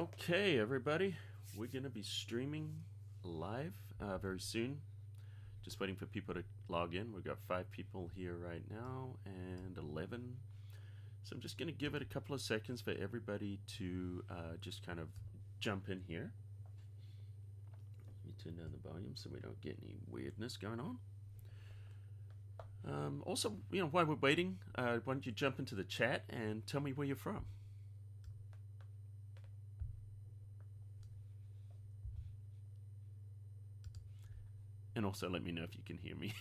Okay, everybody, we're going to be streaming live very soon. Just waiting for people to log in. We've got 5 people here right now and 11. So I'm just going to give it a couple of seconds for everybody to just kind of jump in here. Let me turn down the volume so we don't get any weirdness going on. Also, while we're waiting, why don't you jump into the chat and tell me where you're from? And also let me know if you can hear me.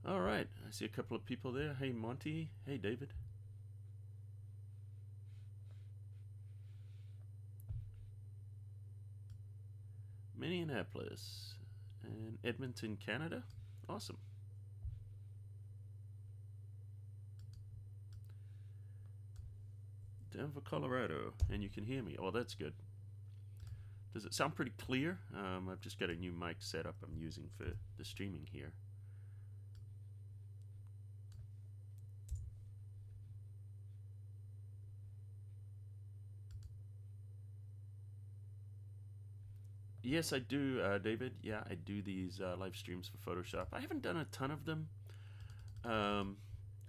All right, I see a couple of people there. Hey, Monty. Hey, David. Minneapolis and Edmonton, Canada. Awesome. Denver, Colorado, and you can hear me. Oh, that's good. Does it sound pretty clear? I've just got a new mic set up I'm using for the streaming here. Yes, I do, David. Yeah, I do these live streams for Photoshop. I haven't done a ton of them.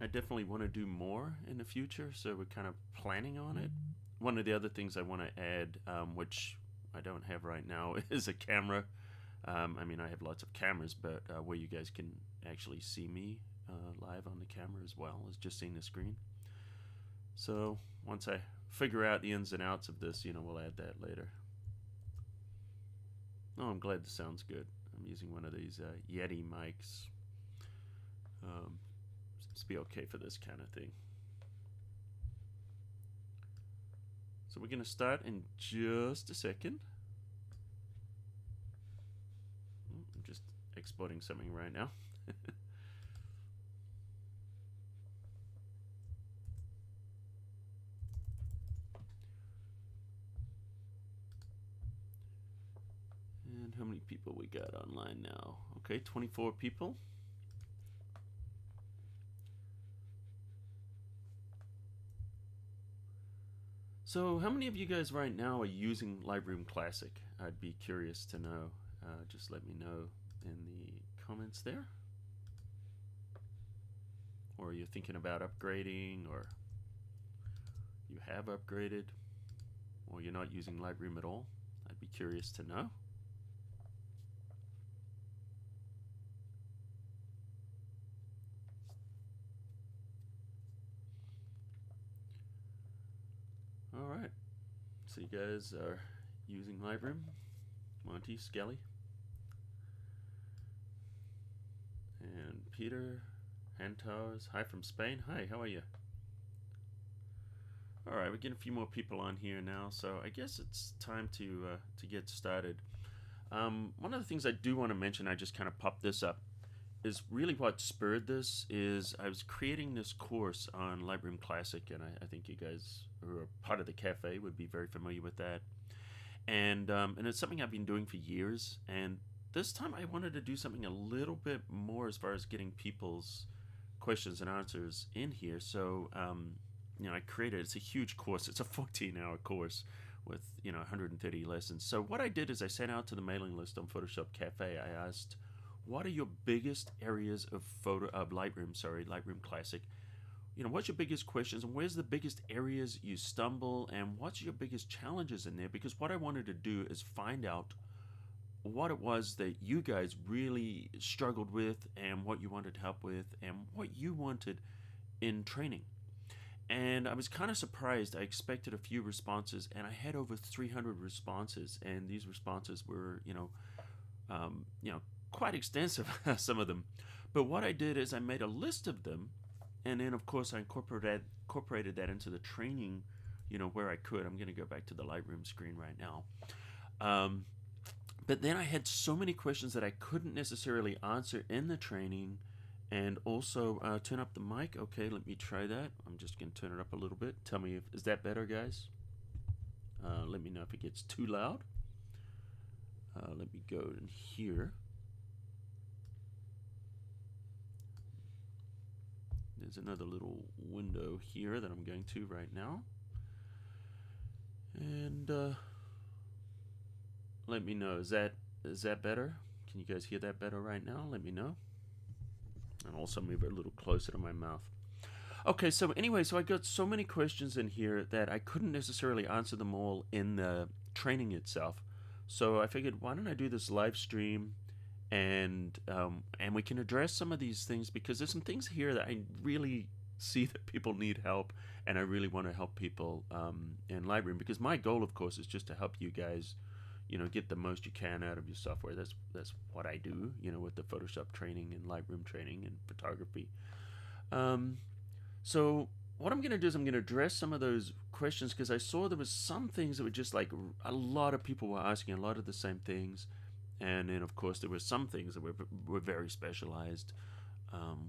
I definitely want to do more in the future, so we're kind of planning on it. One of the other things I want to add, which I don't have right now, is a camera. I mean, I have lots of cameras, but where you guys can actually see me live on the camera as well as just seeing the screen. So once I figure out the ins and outs of this, we'll add that later. Oh, I'm glad this sounds good. I'm using one of these Yeti mics. Seems to be okay for this kind of thing. So we're going to start in just a second. I'm just exporting something right now. And how many people we got online now? Okay, 24 people. So how many of you guys right now are using Lightroom Classic? I'd be curious to know. Just let me know in the comments there. Or you're thinking about upgrading, or you have upgraded, or you're not using Lightroom at all. I'd be curious to know. All right, so you guys are using Lightroom. Monty, Skelly, and Peter, Handtowers. Hi from Spain. Hi, how are you? All right, we're getting a few more people on here now, so I guess it's time to get started. One of the things I do want to mention, I just kind of popped this up, is really what spurred this is I was creating this course on Lightroom Classic, and I think you guys who are part of the cafe would be very familiar with that. And it's something I've been doing for years, and this time I wanted to do something a little bit more as far as getting people's questions and answers in here. So I created, it's a huge course. It's a 14-hour course with 130 lessons. So what I did is I sent out to the mailing list on Photoshop Cafe. I asked, what are your biggest areas of Lightroom Classic? What's your biggest questions, and where's the biggest areas you stumble, and what's your biggest challenges in there? Because what I wanted to do is find out what it was that you guys really struggled with, and what you wanted help with, and what you wanted in training. And I was kind of surprised. I expected a few responses, and I had over 300 responses, and these responses were, quite extensive, some of them. But what I did is I made a list of them, and then of course I incorporated that into the training, where I could. I'm going to go back to the Lightroom screen right now. But then I had so many questions that I couldn't necessarily answer in the training. And also turn up the mic. Okay, let me try that. I'm just going to turn it up a little bit. Tell me is that better, guys? Let me know if it gets too loud. Let me go in here. There's another little window here that I'm going to right now. And let me know, is that better? Can you guys hear that better right now? Let me know. And also move it a little closer to my mouth. Okay, so anyway, so I got so many questions in here that I couldn't necessarily answer them all in the training itself. So I figured, why don't I do this live stream, and we can address some of these things, because there's some things here that I really see that people need help, and I really want to help people in Lightroom, because my goal, of course, is just to help you guys, you know, get the most you can out of your software. That's what I do, you know, with the Photoshop training and Lightroom training and photography. So what I'm going to do is I'm going to address some of those questions, because I saw there was some things that were just like a lot of people were asking a lot of the same things. And then, of course, there were some things that were very specialized,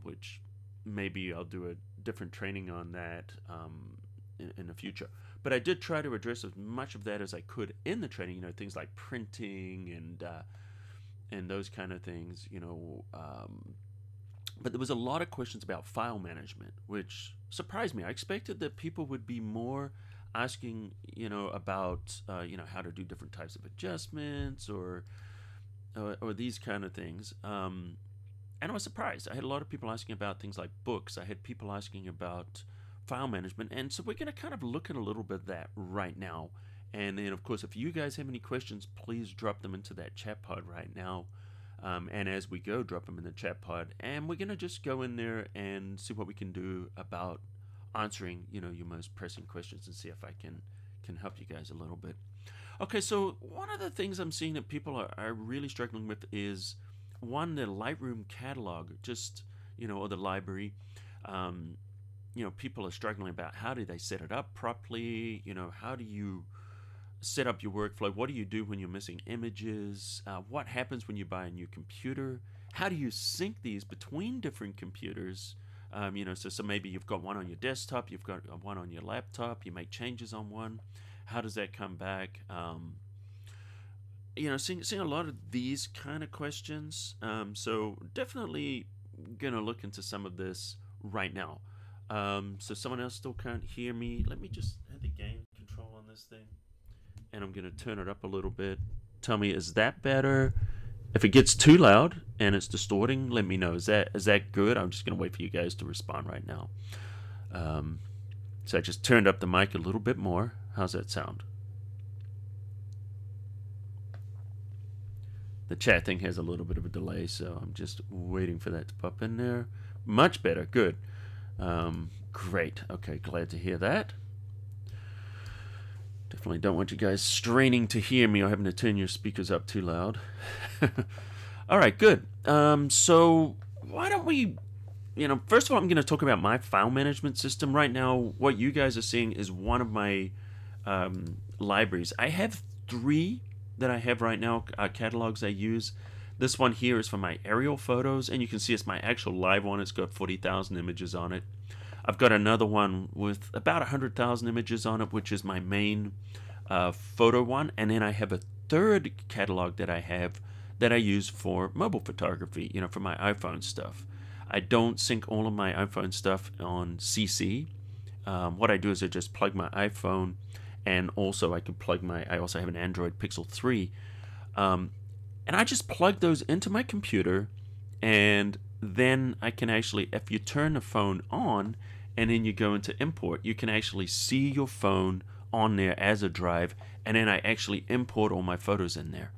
which maybe I'll do a different training on that in the future. But I did try to address as much of that as I could in the training, you know, things like printing and those kind of things, you know. But there was a lot of questions about file management, which surprised me. I expected that people would be more asking, you know, about, you know, how to do different types of adjustments or these kind of things. And I was surprised. I had a lot of people asking about things like books. I had people asking about file management. And so we're going to kind of look at a little bit of that right now. And then, of course, if you guys have any questions, please drop them into that chat pod right now. And as we go, drop them in the chat pod. And we're going to just go in there and see what we can do about answering, you know, your most pressing questions, and see if I can help you guys a little bit. Okay, so one of the things I'm seeing that people are really struggling with is, one, the Lightroom catalog, just, you know, or the library. You know, people are struggling about how do they set it up properly, you know, how do you set up your workflow, what do you do when you're missing images, what happens when you buy a new computer, how do you sync these between different computers, you know, so maybe you've got one on your desktop, you've got one on your laptop, you make changes on one, how does that come back? You know, seeing a lot of these kind of questions. So definitely gonna look into some of this right now. So someone else still can't hear me. Let me just hit the gain control on this thing, and I'm gonna turn it up a little bit. Tell me, is that better? If it gets too loud and it's distorting, let me know. Is that good? I'm just gonna wait for you guys to respond right now. So I just turned up the mic a little bit more. How's that sound? The chat thing has a little bit of a delay, so I'm just waiting for that to pop in there. Much better. Good. Great. Okay, glad to hear that. Definitely don't want you guys straining to hear me or having to turn your speakers up too loud. All right, good. So why don't we, you know, first of all, I'm going to talk about my file management system. Right now, what you guys are seeing is one of my libraries. I have 3 that I have right now, catalogs I use. This one here is for my aerial photos, and you can see it's my actual live one. It's got 40,000 images on it. I've got another one with about 100,000 images on it, which is my main photo one. And then I have a third catalog that I have that I use for mobile photography, you know, for my iPhone stuff. I don't sync all of my iPhone stuff on CC. What I do is I just plug my iPhone, and also I can plug I also have an Android Pixel 3. And I just plug those into my computer, and then I can actually, if you turn the phone on and then you go into import, you can actually see your phone on there as a drive, and then I actually import all my photos in there.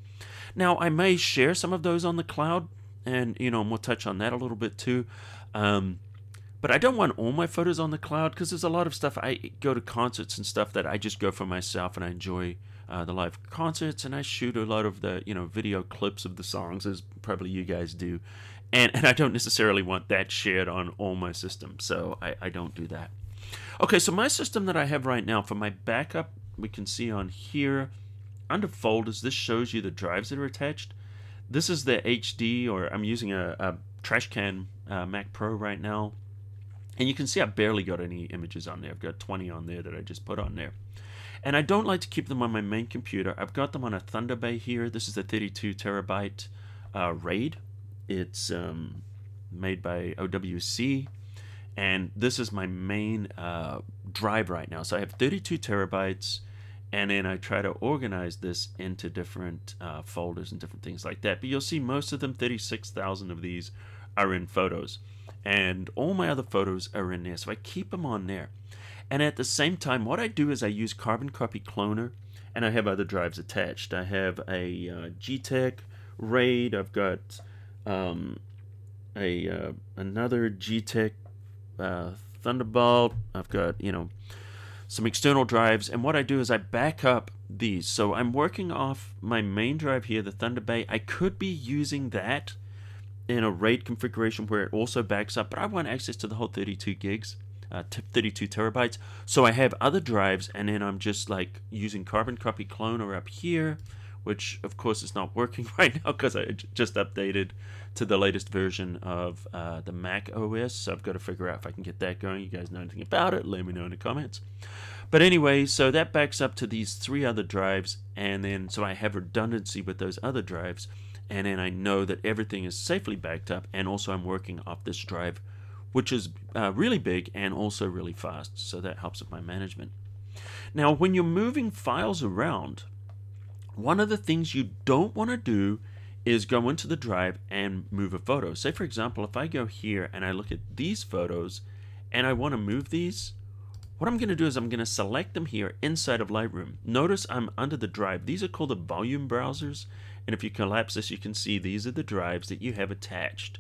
Now, I may share some of those on the cloud, and, you know, we'll touch on that a little bit too. But I don't want all my photos on the cloud, because there's a lot of stuff. I go to concerts and stuff that I just go for myself, and I enjoy the live concerts, and I shoot a lot of the, you know, video clips of the songs, as probably you guys do. And I don't necessarily want that shared on all my systems, so I don't do that. Okay, so my system that I have right now for my backup, we can see on here, under folders, this shows you the drives that are attached. This is the HD, or I'm using a trash can Mac Pro right now. And you can see I barely got any images on there. I've got 20 on there that I just put on there. And I don't like to keep them on my main computer. I've got them on a Thunderbay here. This is a 32 terabyte RAID. It's made by OWC, And this is my main drive right now. So I have 32 terabytes, and then I try to organize this into different folders and different things like that. But you'll see most of them, 36,000 of these, are in photos. And all my other photos are in there. So I keep them on there. And at the same time, what I do is I use Carbon Copy Cloner, and I have other drives attached. I have a G-Tech RAID. I've got another G-Tech Thunderbolt. I've got, some external drives. And what I do is I back up these. So I'm working off my main drive here, the Thunder Bay. I could be using that in a RAID configuration where it also backs up, but I want access to the whole 32 gigs. 32 terabytes. So I have other drives, and then I'm just like using Carbon Copy Cloner up here, which of course is not working right now because I just updated to the latest version of the Mac OS. So I've got to figure out if I can get that going. You guys know anything about it, let me know in the comments. But anyway, so that backs up to these 3 other drives, and then so I have redundancy with those other drives, and then I know that everything is safely backed up, and also I'm working off this drive, which is really big and also really fast, so that helps with my management. Now, when you're moving files around, one of the things you don't want to do is go into the drive and move a photo. Say, for example, if I go here and I look at these photos and I want to move these, what I'm going to do is I'm going to select them here inside of Lightroom. Notice I'm under the drive. These are called the volume browsers, and if you collapse this, you can see these are the drives that you have attached.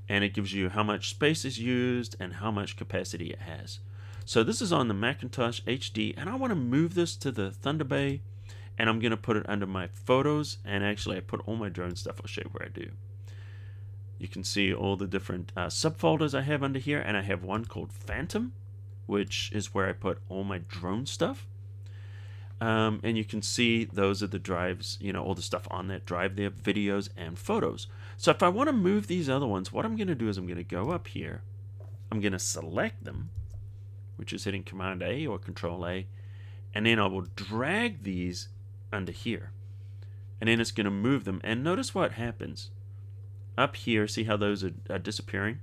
And it gives you how much space is used and how much capacity it has. So this is on the Macintosh HD, and I want to move this to the Thunder Bay, and I'm going to put it under my photos, and actually I put all my drone stuff. I'll show you where I do. You can see all the different subfolders I have under here, and I have one called Phantom, which is where I put all my drone stuff. And you can see those are the drives, all the stuff on that drive there, videos and photos. So if I want to move these other ones, what I'm going to do is I'm going to go up here, I'm going to select them, which is hitting Command A or Control A, and then I will drag these under here, and then it's going to move them. And notice what happens up here. See how those are disappearing?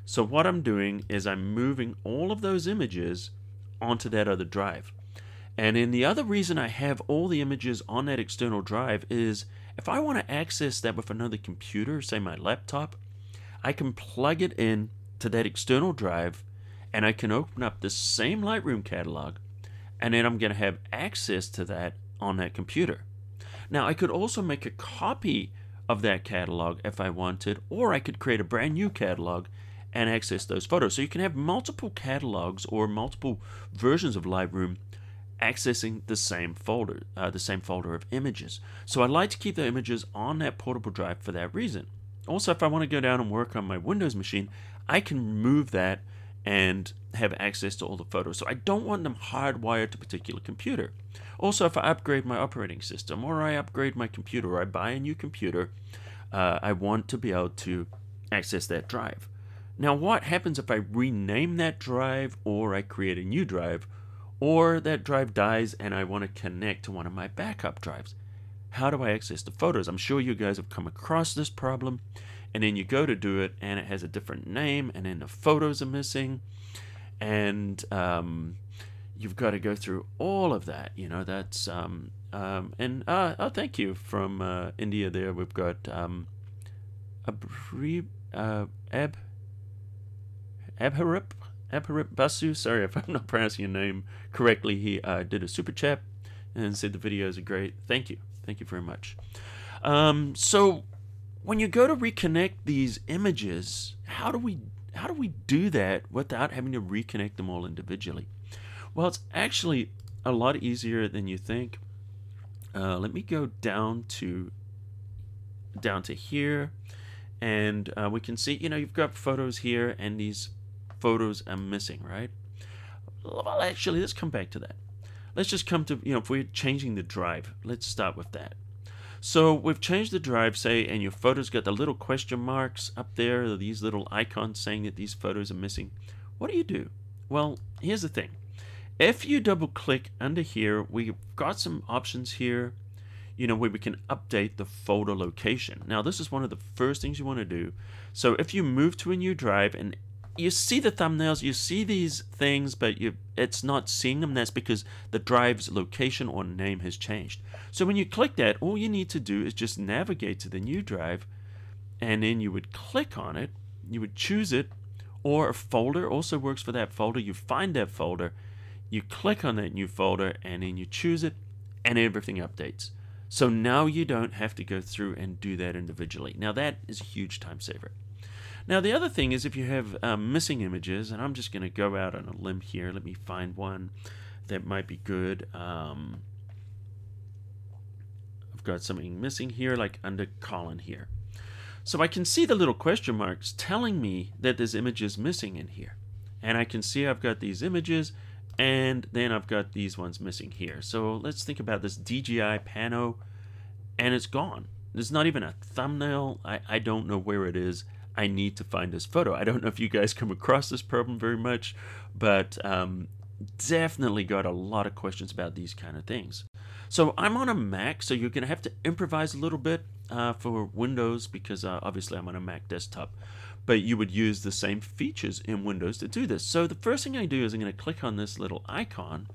So what I'm doing is I'm moving all of those images onto that other drive. And then the other reason I have all the images on that external drive is if I want to access that with another computer, say my laptop, I can plug it in to that external drive, and I can open up the same Lightroom catalog, and then I'm going to have access to that on that computer. Now, I could also make a copy of that catalog if I wanted, or I could create a brand new catalog and access those photos. So you can have multiple catalogs or multiple versions of Lightroom accessing the same folder of images. So I like to keep the images on that portable drive for that reason. Also, if I want to go down and work on my Windows machine, I can move that and have access to all the photos. So I don't want them hardwired to a particular computer. Also, if I upgrade my operating system, or I upgrade my computer, or I buy a new computer, I want to be able to access that drive. Now, what happens if I rename that drive, or I create a new drive, or that drive dies and I want to connect to one of my backup drives? How do I access the photos? I'm sure you guys have come across this problem, and then you go to do it and it has a different name, and then the photos are missing, and you've got to go through all of that. That's thank you from India there. We've got Abharip Basu, sorry if I'm not pronouncing your name correctly. He did a super chat and said the videos are great. Thank you very much. So when you go to reconnect these images, how do we do that without having to reconnect them all individually? Well, it's actually a lot easier than you think. Let me go down to here, and we can see, you've got photos here, and these photos are missing, right? Well, actually, let's come back to that. Let's just come to, if we're changing the drive, let's start with that. So we've changed the drive, say, and your photos got the little question marks up there, or these little icons saying that these photos are missing. What do you do? Well, here's the thing. If you double click under here, we've got some options here, where we can update the folder location. Now, this is one of the first things you want to do. So if you move to a new drive, and you see the thumbnails, you see these things, but it's not seeing them. That's because the drive's location or name has changed. So when you click that, all you need to do is just navigate to the new drive, and then you would click on it, you would choose it, or a folder also works for that folder. You find that folder, you click on that new folder, and then you choose it, and everything updates. So now you don't have to go through and do that individually. Now that is a huge time saver. Now the other thing is if you have missing images, and I'm just going to go out on a limb here. Let me find one that might be good. I've got something missing here, like under Colin here. So I can see the little question marks telling me that there's images missing in here. And I can see I've got these images, and then I've got these ones missing here. So let's think about this DJI Pano, and it's gone. There's not even a thumbnail. I don't know where it is. I need to find this photo. I don't know if you guys come across this problem very much, but definitely got a lot of questions about these kind of things. So I'm on a Mac, so you're going to have to improvise a little bit for Windows, because obviously I'm on a Mac desktop. But you would use the same features in Windows to do this. So the first thing I do is I'm going to click on this little icon,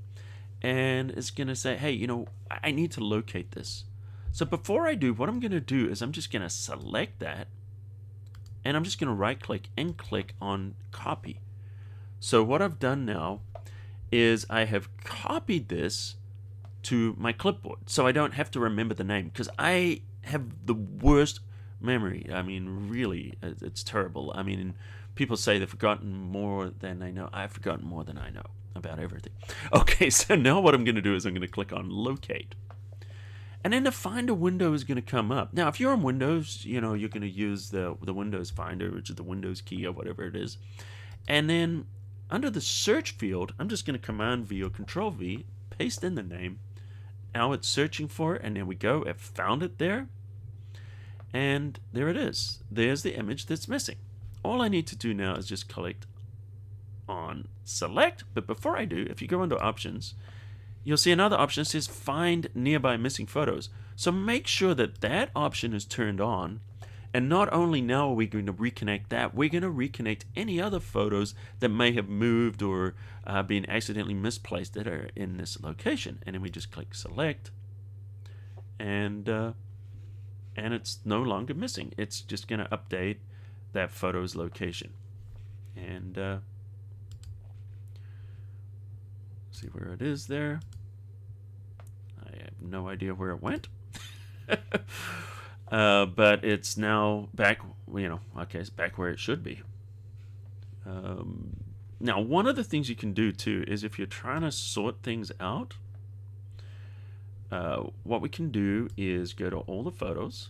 and it's going to say, hey, you know, I need to locate this. So before I do, what I'm going to do is I'm just going to select that, and I'm just going to right click and click on copy. So what I've done now is I have copied this to my clipboard, so I don't have to remember the name, because I have the worst memory. I mean, really, it's terrible. I mean, people say they've forgotten more than they know. I've forgotten more than I know about everything. Okay, so now what I'm going to do is I'm going to click on locate. And then the Finder window is going to come up. Now, if you're on Windows, you know, you're going to use the Windows Finder, which is the Windows key or whatever it is. And then under the search field, I'm just going to Command V or Control V, paste in the name. Now it's searching for it, and there we go. It found it there. And there it is. There's the image that's missing. All I need to do now is just click on select. But before I do, if you go into options, you'll see another option that says find nearby missing photos. So make sure that that option is turned on. And not only now are we going to reconnect that, we're going to reconnect any other photos that may have moved or been accidentally misplaced that are in this location. And then we just click select, and it's no longer missing. It's just going to update that photo's location. And see where it is there. I have no idea where it went. But it's now back, you know, okay, it's back where it should be. Now, one of the things you can do too is if you're trying to sort things out, what we can do is go to all the photos,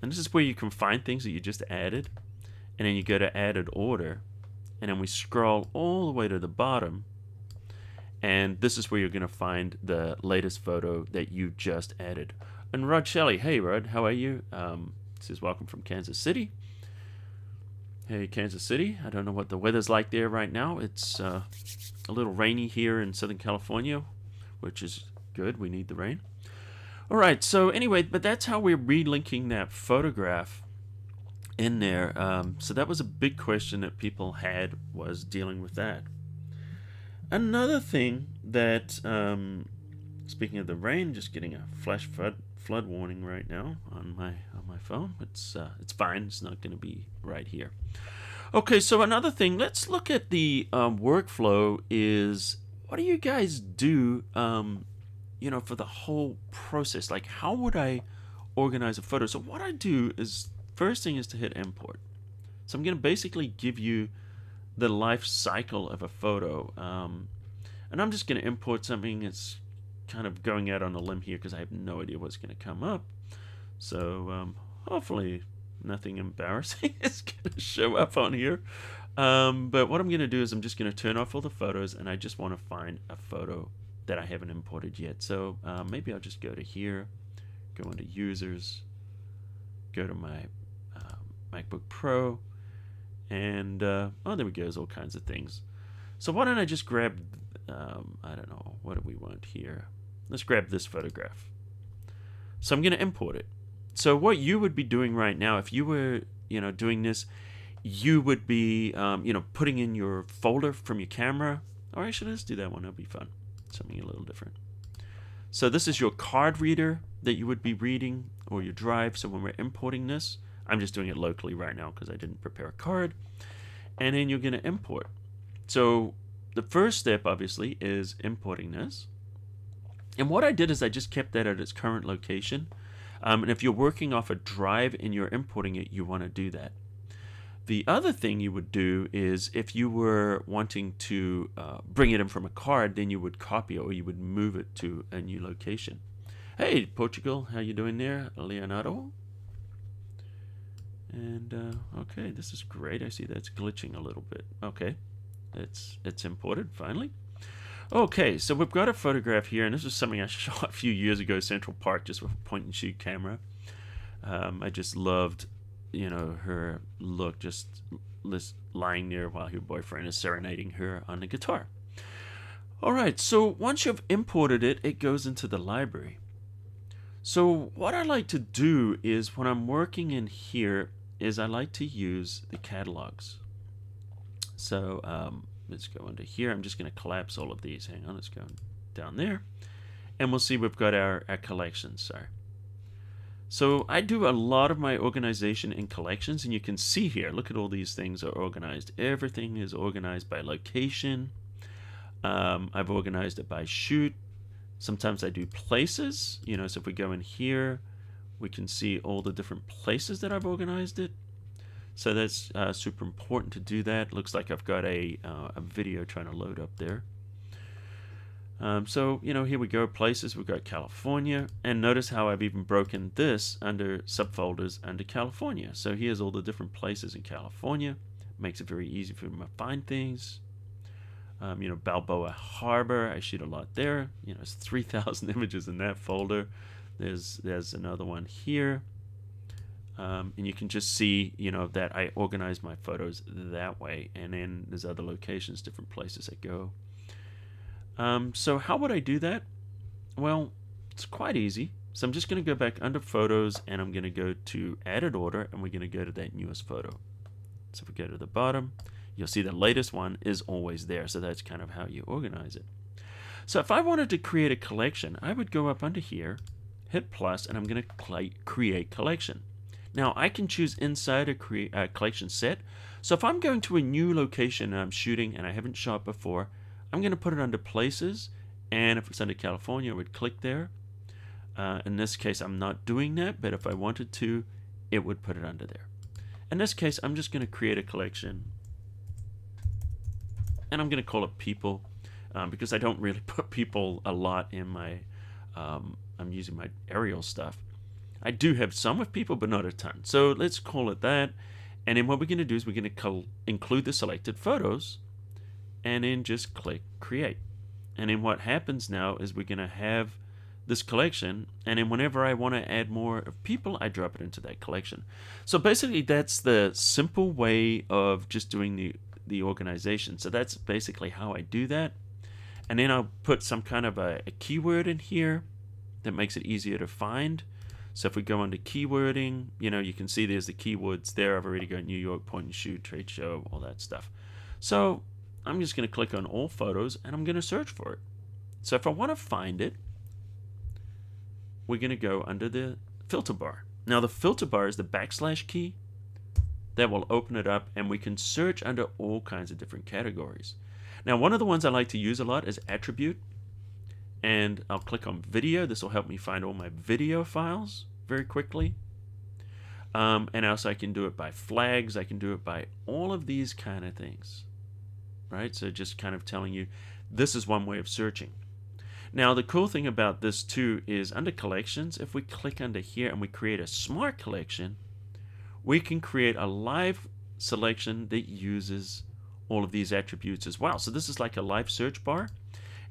and this is where you can find things that you just added, and then you go to added order, and then we scroll all the way to the bottom, and this is where you're going to find the latest photo that you just added. And Rod Shelley, hey Rod, how are you? Says welcome from Kansas City. Hey Kansas City, I don't know what the weather's like there right now. It's a little rainy here in Southern California, which is good. We need the rain. All right, so anyway, but that's how we're relinking that photograph in there. So that was a big question that people had, was dealing with that. Another thing that, speaking of the rain, just getting a flash flood warning right now on my phone. It's fine. It's not going to be right here. Okay, so another thing. Let's look at the workflow. Is what do you guys do? You know, for the whole process. Like, how would I organize a photo? So what I do is, first thing is to hit import. So I'm going to basically give you the life cycle of a photo, and I'm just going to import something. It's kind of going out on a limb here because I have no idea what's going to come up. So hopefully nothing embarrassing is going to show up on here. But what I'm going to do is I'm just going to turn off all the photos, and I just want to find a photo that I haven't imported yet. So maybe I'll just go to here, go into users, go to my MacBook Pro, and oh, there we go. There's all kinds of things. So why don't I just grab, I don't know, what do we want here? Let's grab this photograph. So I'm going to import it. So what you would be doing right now, if you were, you know, doing this, you would be, putting in your folder from your camera. Or actually, let's do that one. That'll be fun. Something a little different. So this is your card reader that you would be reading, or your drive. So when we're importing this, I'm just doing it locally right now because I didn't prepare a card. And then you're going to import. So the first step, obviously, is importing this. And what I did is I just kept that at its current location. And if you're working off a drive and you're importing it, you want to do that. The other thing you would do is if you were wanting to bring it in from a card, then you would copy it, or you would move it to a new location. Hey, Portugal, how you doing there, Leonardo? And okay, this is great. I see that's glitching a little bit. Okay, it's imported finally. Okay, so we've got a photograph here, and this is something I shot a few years ago, Central Park, just with a point and shoot camera. I just loved, her look, just lying there while her boyfriend is serenading her on the guitar. All right, so once you've imported it, it goes into the library. So what I like to do is when I'm working in here is I like to use the catalogs. So let's go into here. I'm just going to collapse all of these. Hang on, let's go down there. And we'll see we've got our collections. Sorry. So I do a lot of my organization in collections, and you can see here, look at all these things are organized. Everything is organized by location. I've organized it by shoot. Sometimes I do places, so if we go in here, we can see all the different places that I've organized it. So that's super important to do that. Looks like I've got a video trying to load up there. So, here we go, places. We've got California. And notice how I've even broken this under subfolders under California. So here's all the different places in California. Makes it very easy for me to find things. Balboa Harbor, I shoot a lot there. It's 3,000 images in that folder. There's another one here. And you can just see, that I organize my photos that way. And then there's other locations, different places I go. So how would I do that? Well, it's quite easy. So I'm just going to go back under photos, and I'm going to go to added order, and we're going to go to that newest photo. So if we go to the bottom, you'll see the latest one is always there. So that's kind of how you organize it. So if I wanted to create a collection, I would go up under here, hit plus, and I'm going to create collection. Now I can choose inside a collection set. So if I'm going to a new location and I'm shooting and I haven't shot before, I'm going to put it under places, and if it's under California, I would click there. In this case, I'm not doing that, but if I wanted to, it would put it under there. In this case, I'm just going to create a collection, and I'm going to call it people, because I don't really put people a lot in my, I'm using my aerial stuff. I do have some with people, but not a ton. So let's call it that, and then what we're going to do is we're going to include the selected photos, and then just click create. And then what happens now is we're going to have this collection, and then whenever I want to add more of people, I drop it into that collection. So basically that's the simple way of just doing the organization. So that's basically how I do that. And then I'll put some kind of a keyword in here that makes it easier to find. So if we go under keywording, you can see there's the keywords there. I've already got New York, point and shoot, trade show, all that stuff. So I'm just going to click on all photos, and I'm going to search for it. So if I want to find it, we're going to go under the filter bar. Now the filter bar is the / key. That will open it up, and we can search under all kinds of different categories. Now one of the ones I like to use a lot is attribute. And I'll click on video. This will help me find all my video files very quickly. And also I can do it by flags. I can do it by all of these kind of things. Right? So just kind of telling you this is one way of searching. Now the cool thing about this too is under collections, if we click under here and we create a smart collection, we can create a live selection that uses all of these attributes as well. So this is like a live search bar.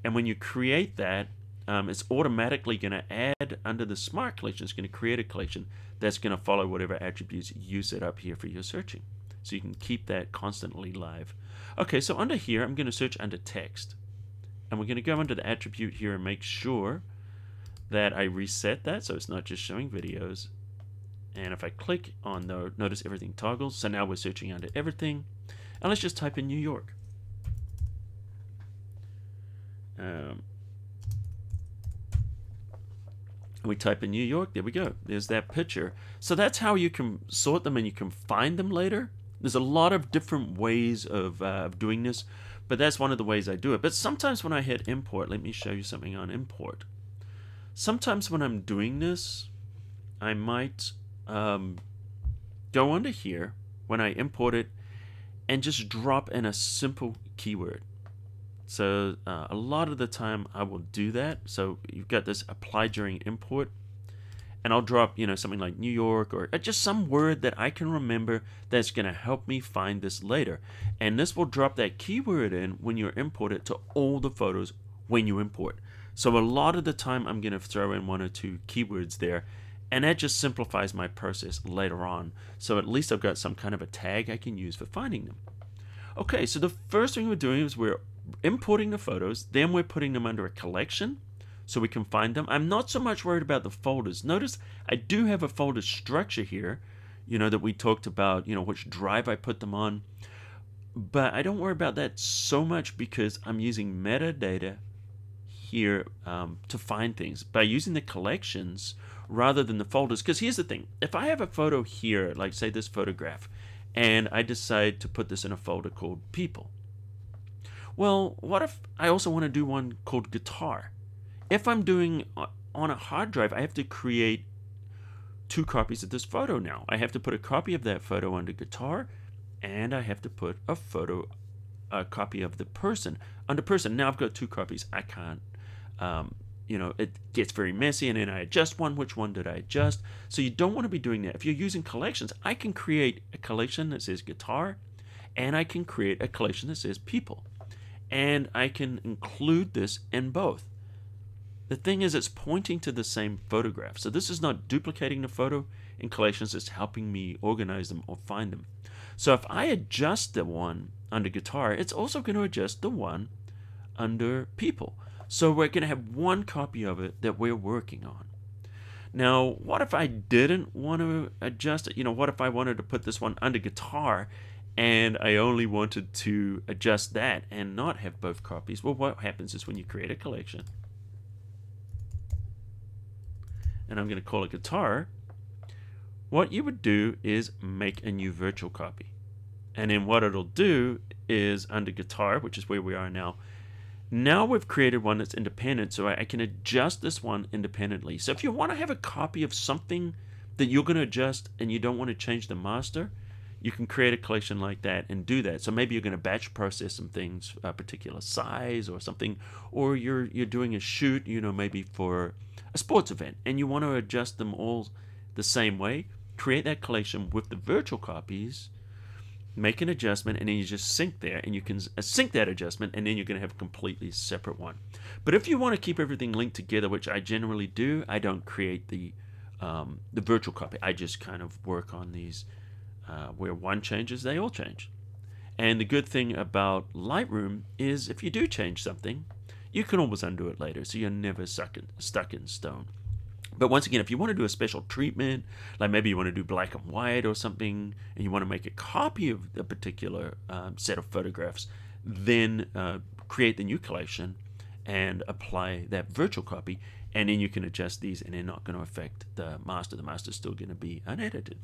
And when you create that, it's automatically going to add under the smart collection. It's going to create a collection that's going to follow whatever attributes you set up here for your searching. So you can keep that constantly live. Okay, so under here, I'm going to search under text. And we're going to go under the attribute here and make sure that I reset that so it's not just showing videos. And if I click on the, notice everything toggles. So now we're searching under everything. And let's just type in New York. We type in New York, there we go. There's that picture. So that's how you can sort them and you can find them later. There's a lot of different ways of doing this, but that's one of the ways I do it. But sometimes when I hit import, let me show you something on import. Sometimes when I'm doing this, I might go under here when I import it and just drop in a simple keyword. So a lot of the time I will do that. So you've got this apply during import, and I'll drop, you know, something like New York or just some word that I can remember that's going to help me find this later. And this will drop that keyword in when you import it to all the photos when you import. So a lot of the time I'm going to throw in 1 or 2 keywords there, and that just simplifies my process later on. So at least I've got some kind of a tag I can use for finding them. Okay, so the first thing we're doing is we're importing the photos, then we're putting them under a collection so we can find them. I'm not so much worried about the folders. Notice I do have a folder structure here, you know, that we talked about, you know, which drive I put them on. But I don't worry about that so much because I'm using metadata here to find things by using the collections rather than the folders. Because here's the thing, if I have a photo here, like say this photograph, and I decide to put this in a folder called people. Well, what if I also want to do one called guitar? If I'm doing on a hard drive, I have to create 2 copies of this photo now. I have to put a copy of that photo under guitar, and I have to put a copy of the person under person. Now I've got 2 copies. I can't, you know, it gets very messy, and then I adjust one. Which one did I adjust? So you don't want to be doing that. If you're using collections, I can create a collection that says guitar, and I can create a collection that says people. And I can include this in both. The thing is, it's pointing to the same photograph. So this is not duplicating the photo in collections, it's helping me organize them or find them. So if I adjust the one under guitar, it's also going to adjust the one under people. So we're going to have one copy of it that we're working on. Now, what if I didn't want to adjust it? You know, what if I wanted to put this one under guitar and I only wanted to adjust that and not have both copies? Well, what happens is when you create a collection, and I'm going to call it guitar, what you would do is make a new virtual copy. And then what it'll do is under guitar, which is where we are now, now we've created one that's independent, so I can adjust this one independently. So if you want to have a copy of something that you're going to adjust and you don't want to change the master, you can create a collection like that and do that. So maybe you're going to batch process some things, a particular size or something, or you're doing a shoot, you know, maybe for a sports event, and you want to adjust them all the same way. Create that collection with the virtual copies, make an adjustment, and then you just sync there, and you can sync that adjustment, and then you're going to have a completely separate one. But if you want to keep everything linked together, which I generally do, I don't create the virtual copy. I just kind of work on these where one changes, they all change. And the good thing about Lightroom is if you do change something, you can always undo it later, so you're never stuck in stone. But once again, if you want to do a special treatment, like maybe you want to do black and white or something, and you want to make a copy of a particular set of photographs, then create the new collection and apply that virtual copy, and then you can adjust these, and they're not going to affect the master. The master's still going to be unedited.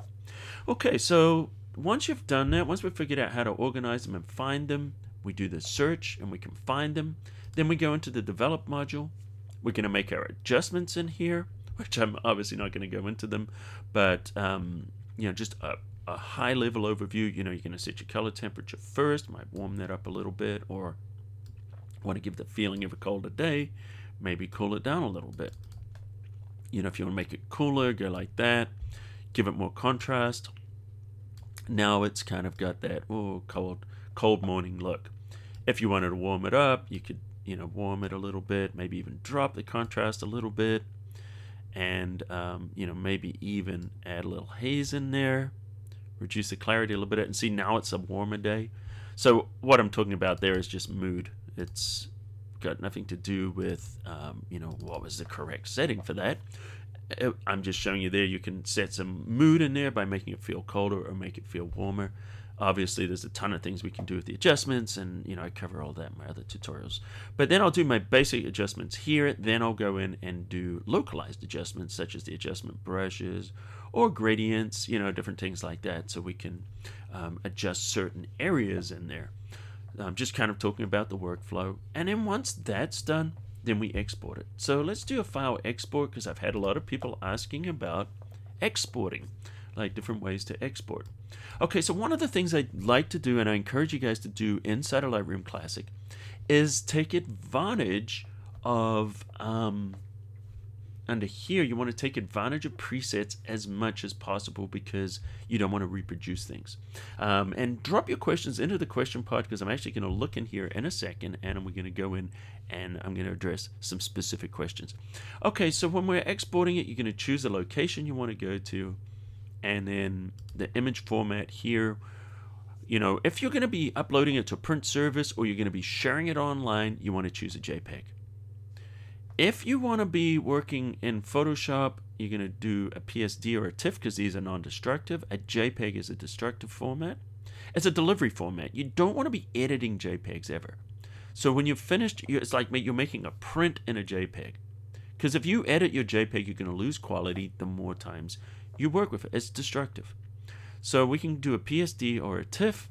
Okay, so once you've done that, once we've figured out how to organize them and find them, we do the search and we can find them. Then we go into the develop module. We're going to make our adjustments in here, which I'm obviously not going to go into them, but you know, just a high level overview. You know, you're going to set your color temperature first, might warm that up a little bit, or want to give the feeling of a colder day, maybe cool it down a little bit. You know, if you want to make it cooler, go like that. Give it more contrast. Now it's kind of got that cold morning look. If you wanted to warm it up, you could, you know, warm it a little bit, maybe even drop the contrast a little bit, and you know, maybe even add a little haze in there, reduce the clarity a little bit, and see now it's a warmer day. So what I'm talking about there is just mood. It's got nothing to do with you know, what was the correct setting for that. I'm just showing you there. You can set some mood in there by making it feel colder or make it feel warmer. Obviously, there's a ton of things we can do with the adjustments, and I cover all that in my other tutorials. But then I'll do my basic adjustments here. Then I'll go in and do localized adjustments, such as the adjustment brushes or gradients, different things like that, so we can adjust certain areas in there. I'm just kind of talking about the workflow. And then once that's done, then we export it. So let's do a file export, because I've had a lot of people asking about exporting, like different ways to export. Okay, so one of the things I'd like to do, and I encourage you guys to do inside of Lightroom Classic, is take advantage of, under here, you want to take advantage of presets as much as possible, because you don't want to reproduce things. And drop your questions into the question pod, because I'm actually going to look in here in a second, and we're going to go in and I'm going to address some specific questions. Okay, so when we're exporting it, you're going to choose the location you want to go to, and then the image format here. If you're going to be uploading it to a print service or you're going to be sharing it online, you want to choose a JPEG. If you want to be working in Photoshop, you're going to do a PSD or a TIFF, because these are non-destructive. A JPEG is a destructive format. It's a delivery format. You don't want to be editing JPEGs ever. So when you've finished, it's like you're making a print in a JPEG. Because if you edit your JPEG, you're going to lose quality the more times you work with it. It's destructive. So we can do a PSD or a TIFF.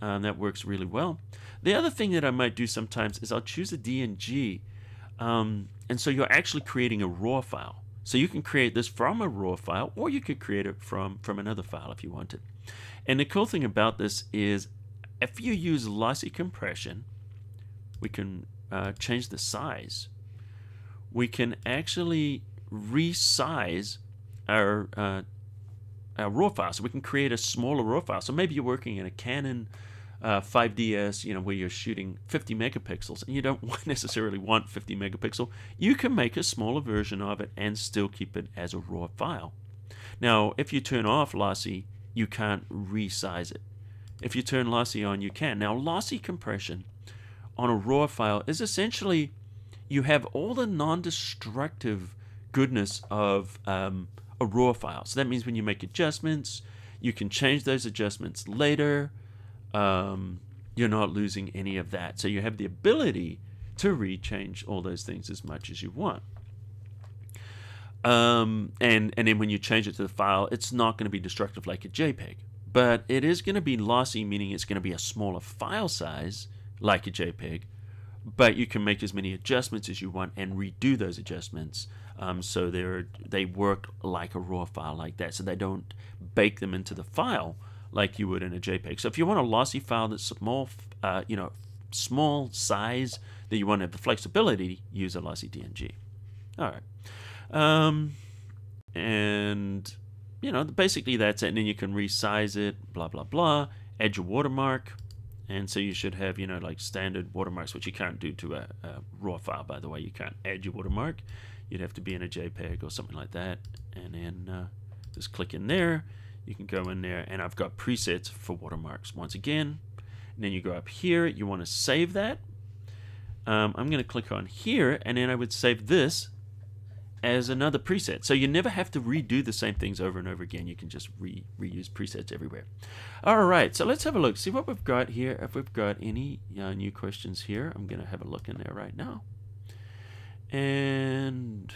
That works really well. The other thing that I might do sometimes is I'll choose a DNG. And so you're actually creating a RAW file. So you can create this from a RAW file, or you could create it from another file if you wanted. And the cool thing about this is, if you use lossy compression, we can change the size. We can actually resize our RAW file. So we can create a smaller RAW file. So maybe you're working in a Canon 5DS, where you're shooting 50 megapixels, and you don't necessarily want 50 megapixel. You can make a smaller version of it and still keep it as a RAW file. Now, if you turn off lossy, you can't resize it. If you turn lossy on, you can. Now, lossy compression on a RAW file is essentially, you have all the non-destructive goodness of a RAW file. So that means when you make adjustments, you can change those adjustments later. You're not losing any of that. So you have the ability to rechange all those things as much as you want. And then when you change it to the file, it's not going to be destructive like a JPEG. But it is going to be lossy, meaning it's going to be a smaller file size like a JPEG. But you can make as many adjustments as you want and redo those adjustments. So they work like a RAW file like that. So they don't bake them into the file like you would in a JPEG. So if you want a lossy file that's small, small size, that you want to have the flexibility, use a lossy DNG. All right. And basically that's it. And then you can resize it, blah, blah, blah, add your watermark. And so you should have, like standard watermarks, which you can't do to a RAW file, by the way. You can't add your watermark. You'd have to be in a JPEG or something like that. And then just click in there. You can go in there, and I've got presets for watermarks once again. And then you go up here. You want to save that. I'm going to click on here, and then I would save this as another preset. So you never have to redo the same things over and over again. You can just reuse presets everywhere. All right, so let's have a look. See what we've got here. If we've got any new questions here, I'm going to have a look in there right now. And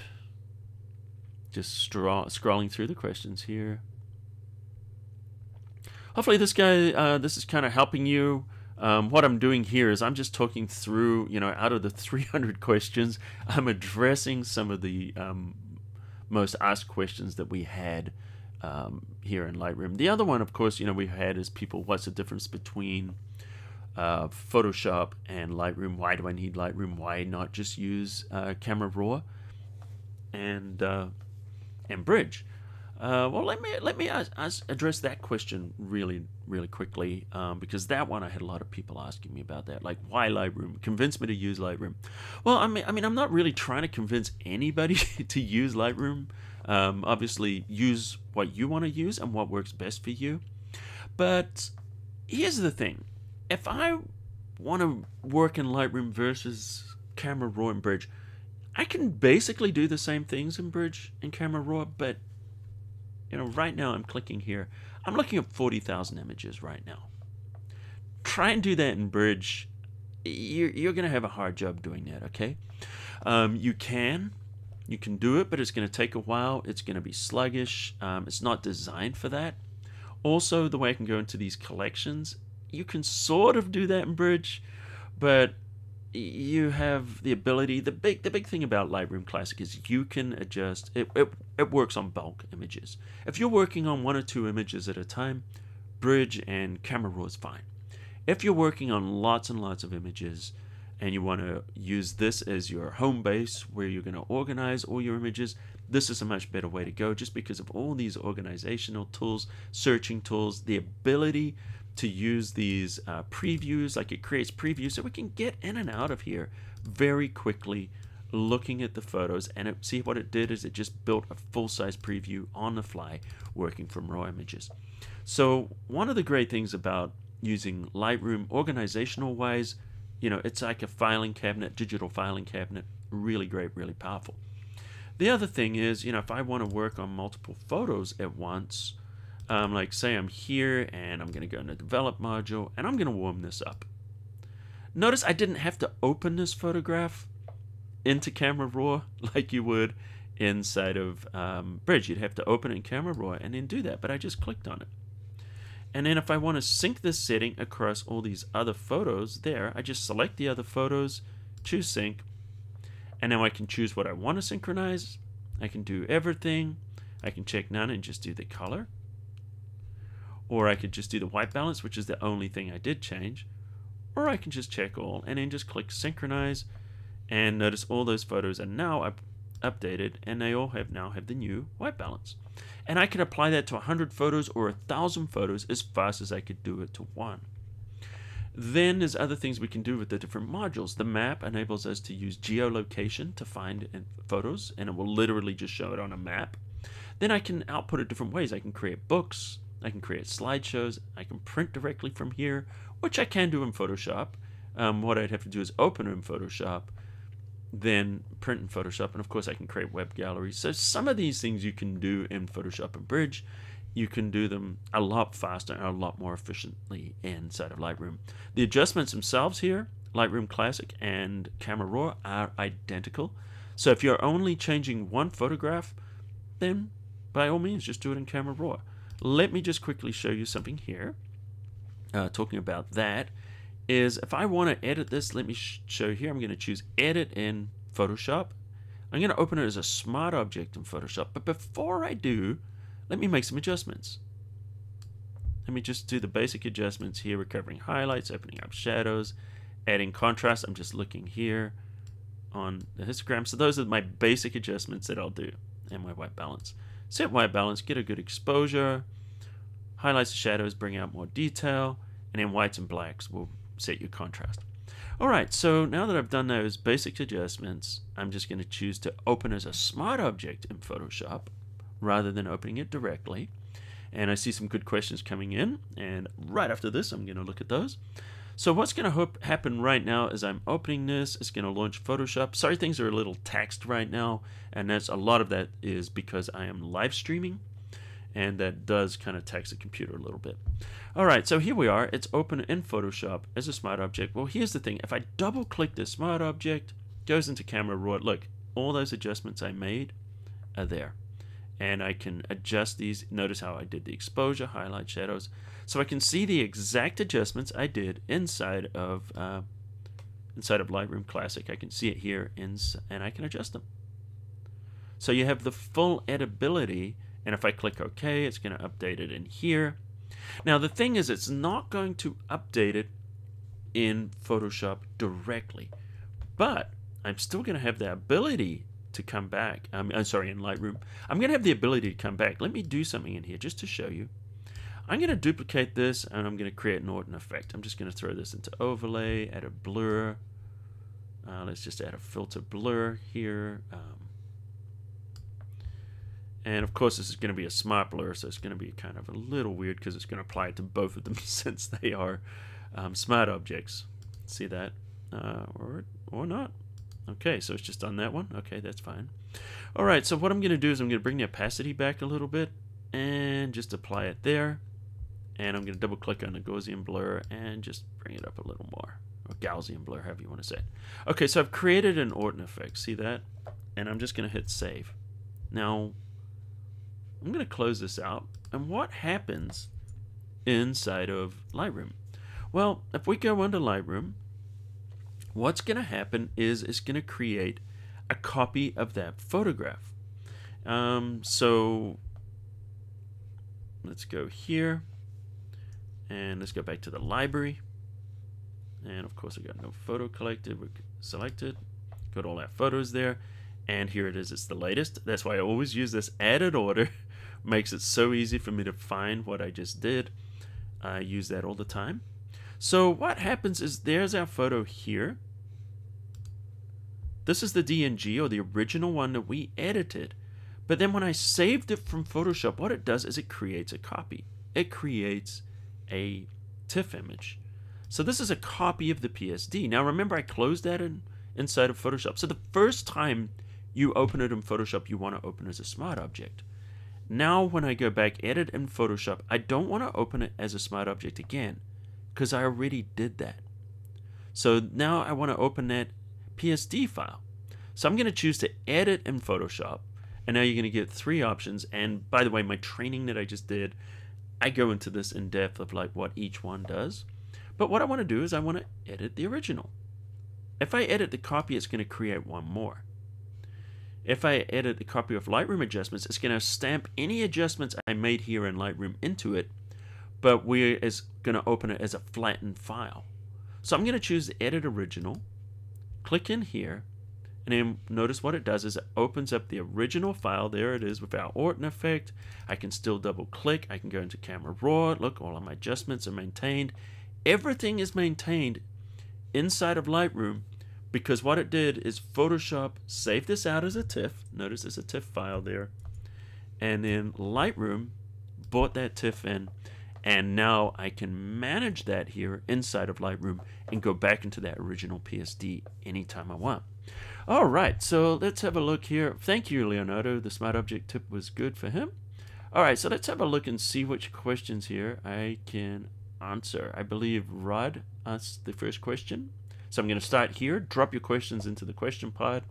just scrolling through the questions here. Hopefully this is kind of helping you. What I'm doing here is I'm just talking through, out of the 300 questions, I'm addressing some of the most asked questions that we had here in Lightroom. The other one, of course, we've had is people, what's the difference between Photoshop and Lightroom? Why do I need Lightroom? Why not just use Camera Raw and Bridge? Well, let me address that question really quickly, because that one I had a lot of people asking me about that, like why Lightroom? Convince me to use Lightroom. Well, I mean, I'm not really trying to convince anybody to use Lightroom. Obviously, use what you want to use and what works best for you. But here's the thing: if I want to work in Lightroom versus Camera Raw and Bridge, I can basically do the same things in Bridge and Camera Raw, but right now I'm clicking here. I'm looking at 40,000 images right now. Try and do that in Bridge. You're going to have a hard job doing that, okay? You can do it, but it's going to take a while. It's going to be sluggish. It's not designed for that. Also, the way I can go into these collections, you can sort of do that in Bridge, but you have the ability. The big thing about Lightroom Classic is you can adjust. It works on bulk images. If you're working on 1 or 2 images at a time, Bridge and Camera Raw is fine. If you're working on lots and lots of images and you want to use this as your home base where you're going to organize all your images, this is a much better way to go, just because of all these organizational tools, searching tools, the ability to use these previews. Like, it creates previews so we can get in and out of here very quickly, looking at the photos. And see what it did is it just built a full-size preview on the fly working from raw images. So one of the great things about using Lightroom organizational wise, it's like a filing cabinet, digital filing cabinet. Really great, really powerful. The other thing is, if I want to work on multiple photos at once, like say I'm here and I'm going to go in the develop module and I'm going to warm this up. Notice I didn't have to open this photograph into Camera Raw like you would inside of Bridge. You'd have to open it in Camera Raw and then do that, but I just clicked on it. And then if I want to sync this setting across all these other photos there, I just select the other photos, choose sync, and now I can choose what I want to synchronize. I can do everything. I can check none and just do the color. Or I could just do the white balance, which is the only thing I did change. Or I can just check all and then just click synchronize, and notice all those photos are now updated and they all now have the new white balance. And I can apply that to 100 photos or 1,000 photos as fast as I could do it to 1. Then there's other things we can do with the different modules. The map enables us to use geolocation to find photos, and it will literally just show it on a map. Then I can output it different ways. I can create books, I can create slideshows, I can print directly from here, which I can do in Photoshop. What I'd have to do is open it in Photoshop, then print in Photoshop, and of course I can create web galleries. So some of these things you can do in Photoshop and Bridge. You can do them a lot faster and a lot more efficiently inside of Lightroom. The adjustments themselves here, Lightroom Classic and Camera Raw, are identical. So if you're only changing one photograph, then by all means just do it in Camera Raw. Let me just quickly show you something here. Talking about that is, if I want to edit this, let me show here. I'm going to choose Edit in Photoshop. I'm going to open it as a smart object in Photoshop. But before I do, let me make some adjustments. Let me just do the basic adjustments here, recovering highlights, opening up shadows, adding contrast. I'm just looking here on the histogram. So those are my basic adjustments that I'll do. And my white balance. Set white balance, get a good exposure. Highlights and shadows, bring out more detail. And then whites and blacks will set your contrast. Alright, so now that I've done those basic adjustments, I'm just going to choose to open as a smart object in Photoshop rather than opening it directly. And I see some good questions coming in, and right after this I'm going to look at those. So what's going to happen right now is I'm opening this. It's going to launch Photoshop. Sorry, things are a little taxed right now, and a lot of that is because I am live streaming, and that does kind of tax the computer a little bit. Alright, so here we are. It's open in Photoshop as a smart object. Well, here's the thing. If I double click this smart object, goes into Camera Raw, look, all those adjustments I made are there. And I can adjust these. Notice how I did the exposure, highlight, shadows. So I can see the exact adjustments I did inside of Lightroom Classic. I can see it here, and I can adjust them. So you have the full editability, and if I click OK, it's going to update it in here. Now the thing is, it's not going to update it in Photoshop directly, but I'm still going to have the ability to come back. I'm sorry, in Lightroom. I'm going to have the ability to come back. Let me do something in here just to show you. I'm going to duplicate this, and I'm going to create an Norton effect. I'm just going to throw this into overlay, add a blur. Let's just add a filter blur here. And of course, this is going to be a smart blur, so it's going to be kind of a little weird because it's going to apply it to both of them since they are smart objects. See that? Or not. Okay, so it's just on that one. Okay, that's fine. All right, so what I'm going to do is I'm going to bring the opacity back a little bit and just apply it there. And I'm going to double click on the Gaussian blur and just bring it up a little more, or Gaussian blur, however you want to say it. Okay, so I've created an Orton effect. See that? And I'm just going to hit save. Now, I'm going to close this out. And what happens inside of Lightroom? Well, if we go into Lightroom, what's going to happen is it's going to create a copy of that photograph. So let's go here and let's go back to the library. And of course, I got no photo collected. We're selected, got all our photos there, and here it is. It's the latest. That's why I always use this added order. Makes it so easy for me to find what I just did. I use that all the time. So what happens is there's our photo here. This is the DNG, or the original one that we edited. But then when I saved it from Photoshop, what it does is it creates a copy. It creates a TIFF image. So this is a copy of the PSD. Now remember, I closed that inside of Photoshop. So the first time you open it in Photoshop, you want to open it as a smart object. Now when I go back, edit in Photoshop, I don't want to open it as a smart object again, because I already did that. So now I want to open that PSD file. So I'm going to choose to edit in Photoshop, and now you're going to get three options. And by the way, my training that I just did, I go into this in depth of like what each one does. But what I want to do is I want to edit the original. If I edit the copy, it's going to create one more. If I edit the copy of Lightroom adjustments, it's going to stamp any adjustments I made here in Lightroom into it, but we're going to open it as a flattened file. So I'm going to choose Edit Original, click in here, and then notice what it does is it opens up the original file. There it is with our Orton effect. I can still double click. I can go into Camera Raw. Look, all of my adjustments are maintained. Everything is maintained inside of Lightroom, because what it did is Photoshop saved this out as a TIFF. Notice there's a TIFF file there. And then Lightroom brought that TIFF in, and now I can manage that here inside of Lightroom and go back into that original PSD anytime I want. All right, so let's have a look here. Thank you, Leonardo. The smart object tip was good for him. All right, so let's have a look and see which questions here I can answer. I believe Rod asked the first question. So I'm going to start here. Drop your questions into the question pod.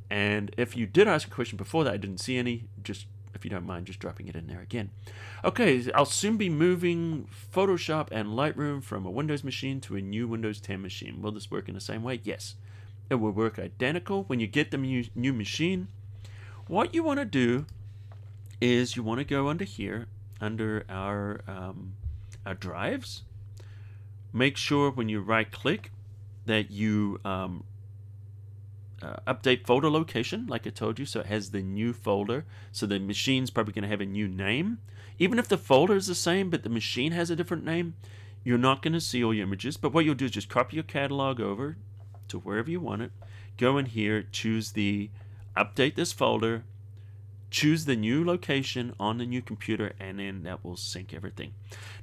And if you did ask a question before that, I didn't see any, just if you don't mind just dropping it in there again. Okay, I'll soon be moving Photoshop and Lightroom from a Windows machine to a new Windows 10 machine. Will this work in the same way? Yes. It will work identical. When you get the new machine, what you want to do is you want to go under here, under our drives. Make sure when you right click that you update folder location, like I told you, so it has the new folder. So the machine's probably going to have a new name. Even if the folder is the same, but the machine has a different name, you're not going to see all your images. But what you'll do is just copy your catalog over to wherever you want it. Go in here, choose the update this folder, choose the new location on the new computer, and then that will sync everything.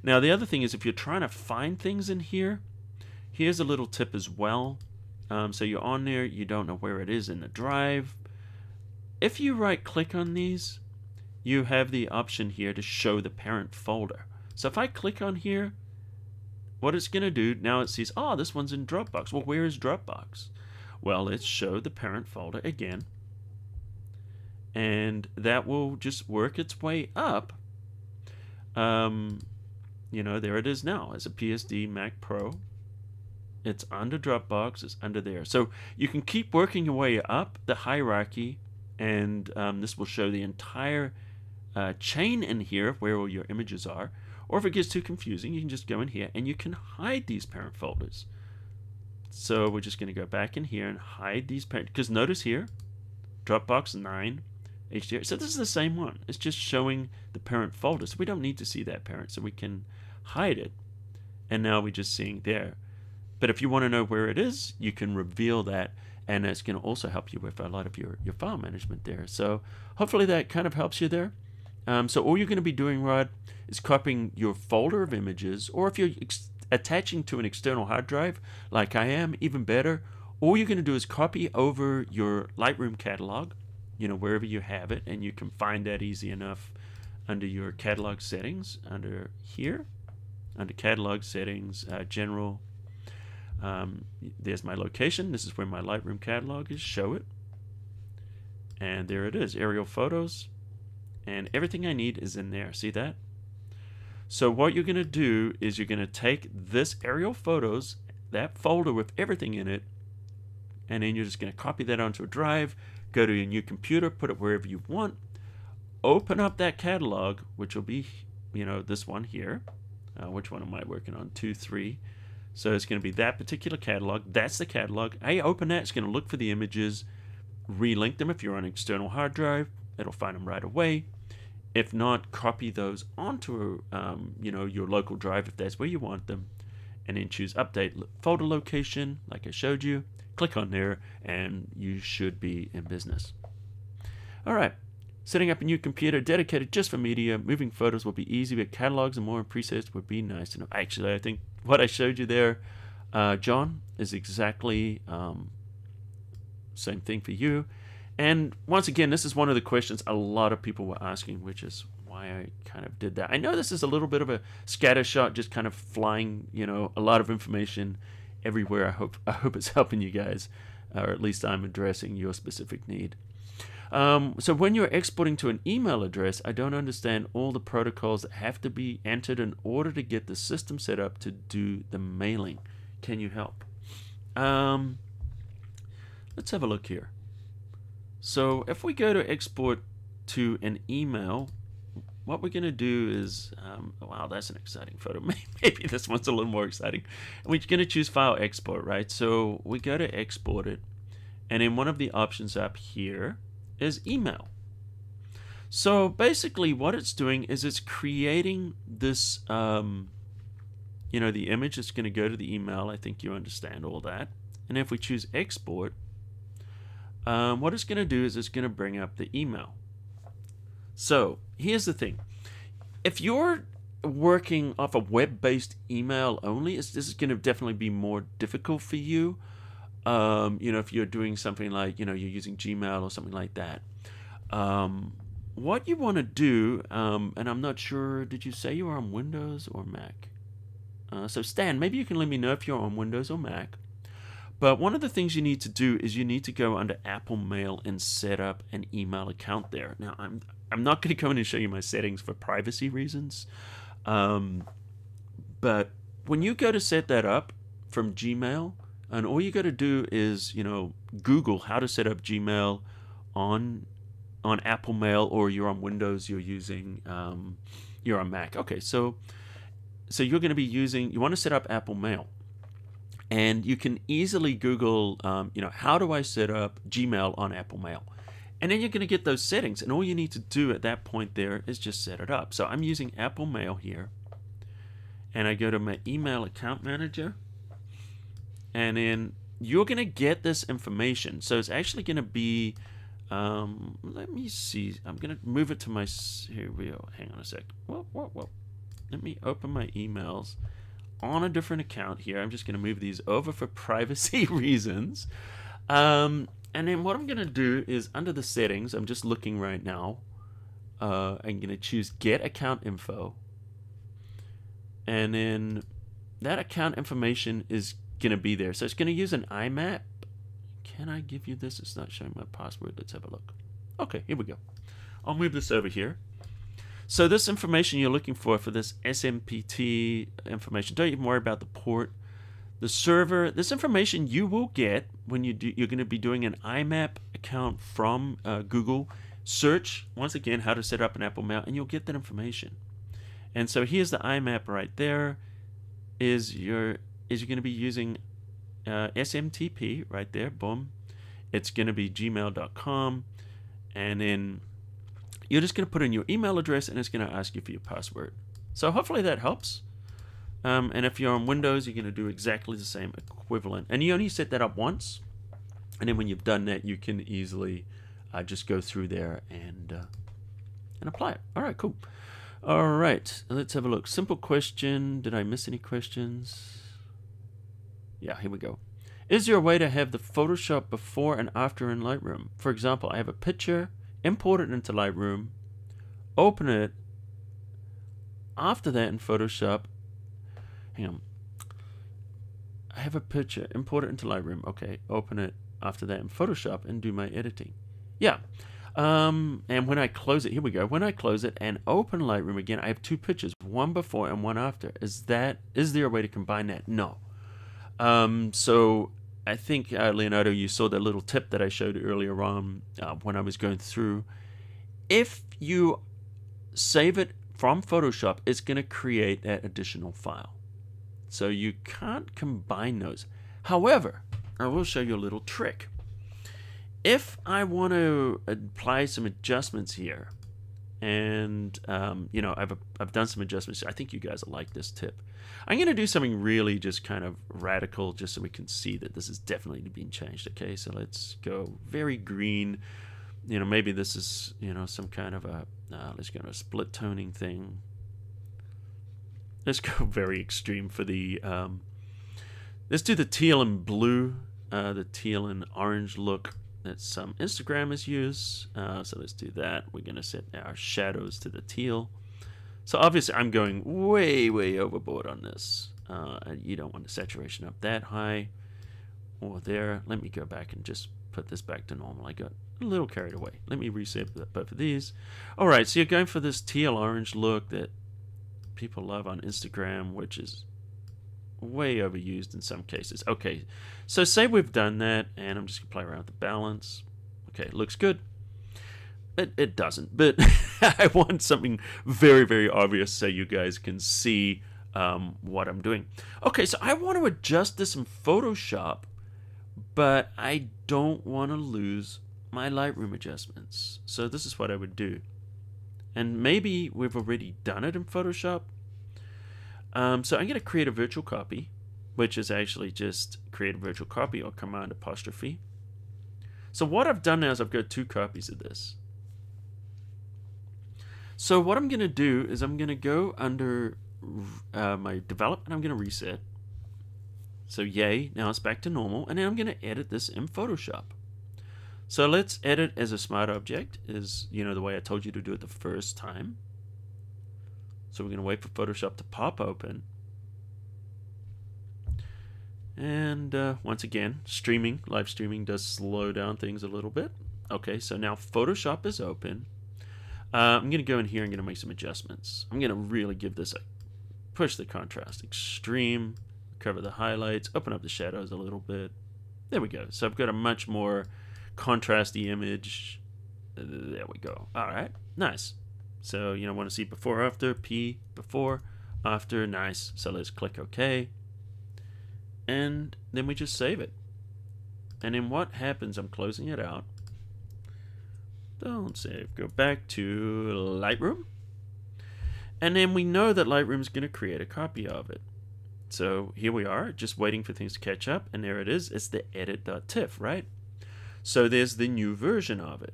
Now the other thing is, if you're trying to find things in here, here's a little tip as well. So you're on there, you don't know where it is in the drive. If you right click on these, you have the option here to show the parent folder. So if I click on here, what it's going to do, now it sees, oh, this one's in Dropbox. Well, where is Dropbox? Well, let's show the parent folder again. And that will just work its way up. You know, there it is now as a PSD Mac Pro. It's under Dropbox, it's under there. So you can keep working your way up the hierarchy, and this will show the entire chain in here where all your images are. Or if it gets too confusing, you can just go in here and you can hide these parent folders. So we're just going to go back in here and hide these parent, because notice here, Dropbox 9, HDR. So this is the same one. It's just showing the parent folder. So we don't need to see that parent, so we can hide it. And now we're just seeing there. But if you want to know where it is, you can reveal that, and it's going to also help you with a lot of your file management there. So hopefully that kind of helps you there. So all you're going to be doing, Rod, is copying your folder of images, or if you're attaching to an external hard drive, like I am, even better, all you're going to do is copy over your Lightroom catalog, wherever you have it, and you can find that easy enough under your catalog settings, under here, under catalog settings, general. There's my location. This is where my Lightroom catalog is. Show it. And there it is, aerial photos. And everything I need is in there. See that? So what you're going to do is you're going to take this aerial photos, that folder with everything in it, and then you're just going to copy that onto a drive, go to your new computer, put it wherever you want, open up that catalog, which will be, this one here. Which one am I working on? 2, 3. So it's going to be that particular catalog. That's the catalog. I open that. It's going to look for the images, relink them. If you're on an external hard drive, it'll find them right away. If not, copy those onto your local drive if that's where you want them, and then choose update folder location like I showed you. Click on there and you should be in business. All right, setting up a new computer dedicated just for media. Moving photos will be easy, but catalogs and more presets would be nice to know. Actually, I think what I showed you there, John, is exactly same thing for you. And once again, this is one of the questions a lot of people were asking, which is why I kind of did that. I know this is a little bit of a scatter shot, just kind of flying, a lot of information everywhere. I hope it's helping you guys, or at least I'm addressing your specific need. So when you're exporting to an email address, I don't understand all the protocols that have to be entered in order to get the system set up to do the mailing. Can you help? Let's have a look here. So if we go to export to an email, what we're going to do is, wow, that's an exciting photo. Maybe this one's a little more exciting. We're going to choose File Export, right? So we go to export it, and then one of the options up here is email. So basically what it's doing is it's creating this, the image that's going to go to the email. I think you understand all that. And if we choose export, what it's going to do is it's going to bring up the email. So here's the thing. If you're working off a web-based email only, this is going to definitely be more difficult for you. If you're doing something like, you're using Gmail or something like that. What you want to do, and I'm not sure, did you say you were on Windows or Mac? So Stan, maybe you can let me know if you're on Windows or Mac. But one of the things you need to do is you need to go under Apple Mail and set up an email account there. Now, I'm not going to go in and show you my settings for privacy reasons. But when you go to set that up from Gmail, and all you got to do is, Google how to set up Gmail on Apple Mail, or you're on Windows, you're on Mac. Okay, so you're going to be you want to set up Apple Mail. And you can easily Google, how do I set up Gmail on Apple Mail? And then you're going to get those settings. And all you need to do at that point there is just set it up. So I'm using Apple Mail here. And I go to my email account manager. And then you're going to get this information. So it's actually going to be, let me see. I'm going to move it to my, here we go. Hang on a sec. Whoa. Let me open my emails on a different account here. I'm just going to move these over for privacy reasons. And then what I'm going to do is under the settings, I'm just looking right now. I'm going to choose Get Account Info. And then that account information is going to be there. So it's going to use an IMAP. Can I give you this? It's not showing my password. Let's have a look. Okay, here we go. I'll move this over here. So this information you're looking for this SMPT information, don't even worry about the port, the server. This information you will get when you're going to be doing an IMAP account from Google. Search, once again, how to set up an Apple Mail, and you'll get that information. And so here's the IMAP right there. Is you're going to be using SMTP right there. Boom. It's going to be gmail.com, and then you're just going to put in your email address, and it's going to ask you for your password. So hopefully that helps. And if you're on Windows, you're going to do exactly the same equivalent. And you only set that up once. And then when you've done that, you can easily just go through there and apply it. All right, cool. All right, let's have a look. Simple question. Did I miss any questions? Yeah, here we go. Is there a way to have the Photoshop before and after in Lightroom? For example, I have a picture, import it into Lightroom, open it, after that in Photoshop, hang on, I have a picture, import it into Lightroom, okay, open it after that in Photoshop and do my editing. Yeah, and when I close it, here we go, when I close it and open Lightroom again, I have two pictures, one before and one after. Is there a way to combine that? No. So I think, Leonardo, you saw the little tip that I showed earlier on when I was going through. If you save it from Photoshop, it's going to create that additional file. So you can't combine those. However, I will show you a little trick. If I want to apply some adjustments here, and you know, I've done some adjustments. I think you guys will like this tip. I'm going to do something really just kind of radical, just so we can see that this is definitely being changed. Okay, so let's go very green. You know, maybe this is, you know, some kind of a let's go to a split toning thing. Let's go very extreme for the let's do the teal and blue, the teal and orange look that some Instagrammers use. So let's do that. We're going to set our shadows to the teal. So obviously I'm going way overboard on this. You don't want the saturation up that high or there. Let me go back and just put this back to normal. I got a little carried away. Let me reset both of these. All right, so you're going for this teal orange look that people love on Instagram, which is way overused in some cases. Okay, so say we've done that, and I'm just gonna play around with the balance. Okay, it looks good. It doesn't, but I want something very obvious so you guys can see what I'm doing. Okay, so I want to adjust this in Photoshop, but I don't want to lose my Lightroom adjustments. So this is what I would do. And maybe we've already done it in Photoshop. So I'm going to create a virtual copy, which is actually just create a virtual copy or command apostrophe. So what I've done now is I've got two copies of this. So what I'm going to do is I'm going to go under my develop and I'm going to reset. So yay, now it's back to normal. And then I'm going to edit this in Photoshop. So let's edit as a smart object, is, you know, the way I told you to do it the first time. So we're going to wait for Photoshop to pop open. And once again, live streaming does slow down things a little bit. Okay, so now Photoshop is open. I'm going to go in here and I'm going to make some adjustments. I'm going to really give this a push the contrast extreme, cover the highlights, open up the shadows a little bit. There we go. So I've got a much more contrasty image. There we go. All right, nice. So, you know, want to see before, after, P, before, after, nice. So let's click OK. And then we just save it. And then what happens, I'm closing it out. Don't save, go back to Lightroom. And then we know that Lightroom is going to create a copy of it. So here we are, just waiting for things to catch up. And there it is, it's the edit.tiff, right? So there's the new version of it.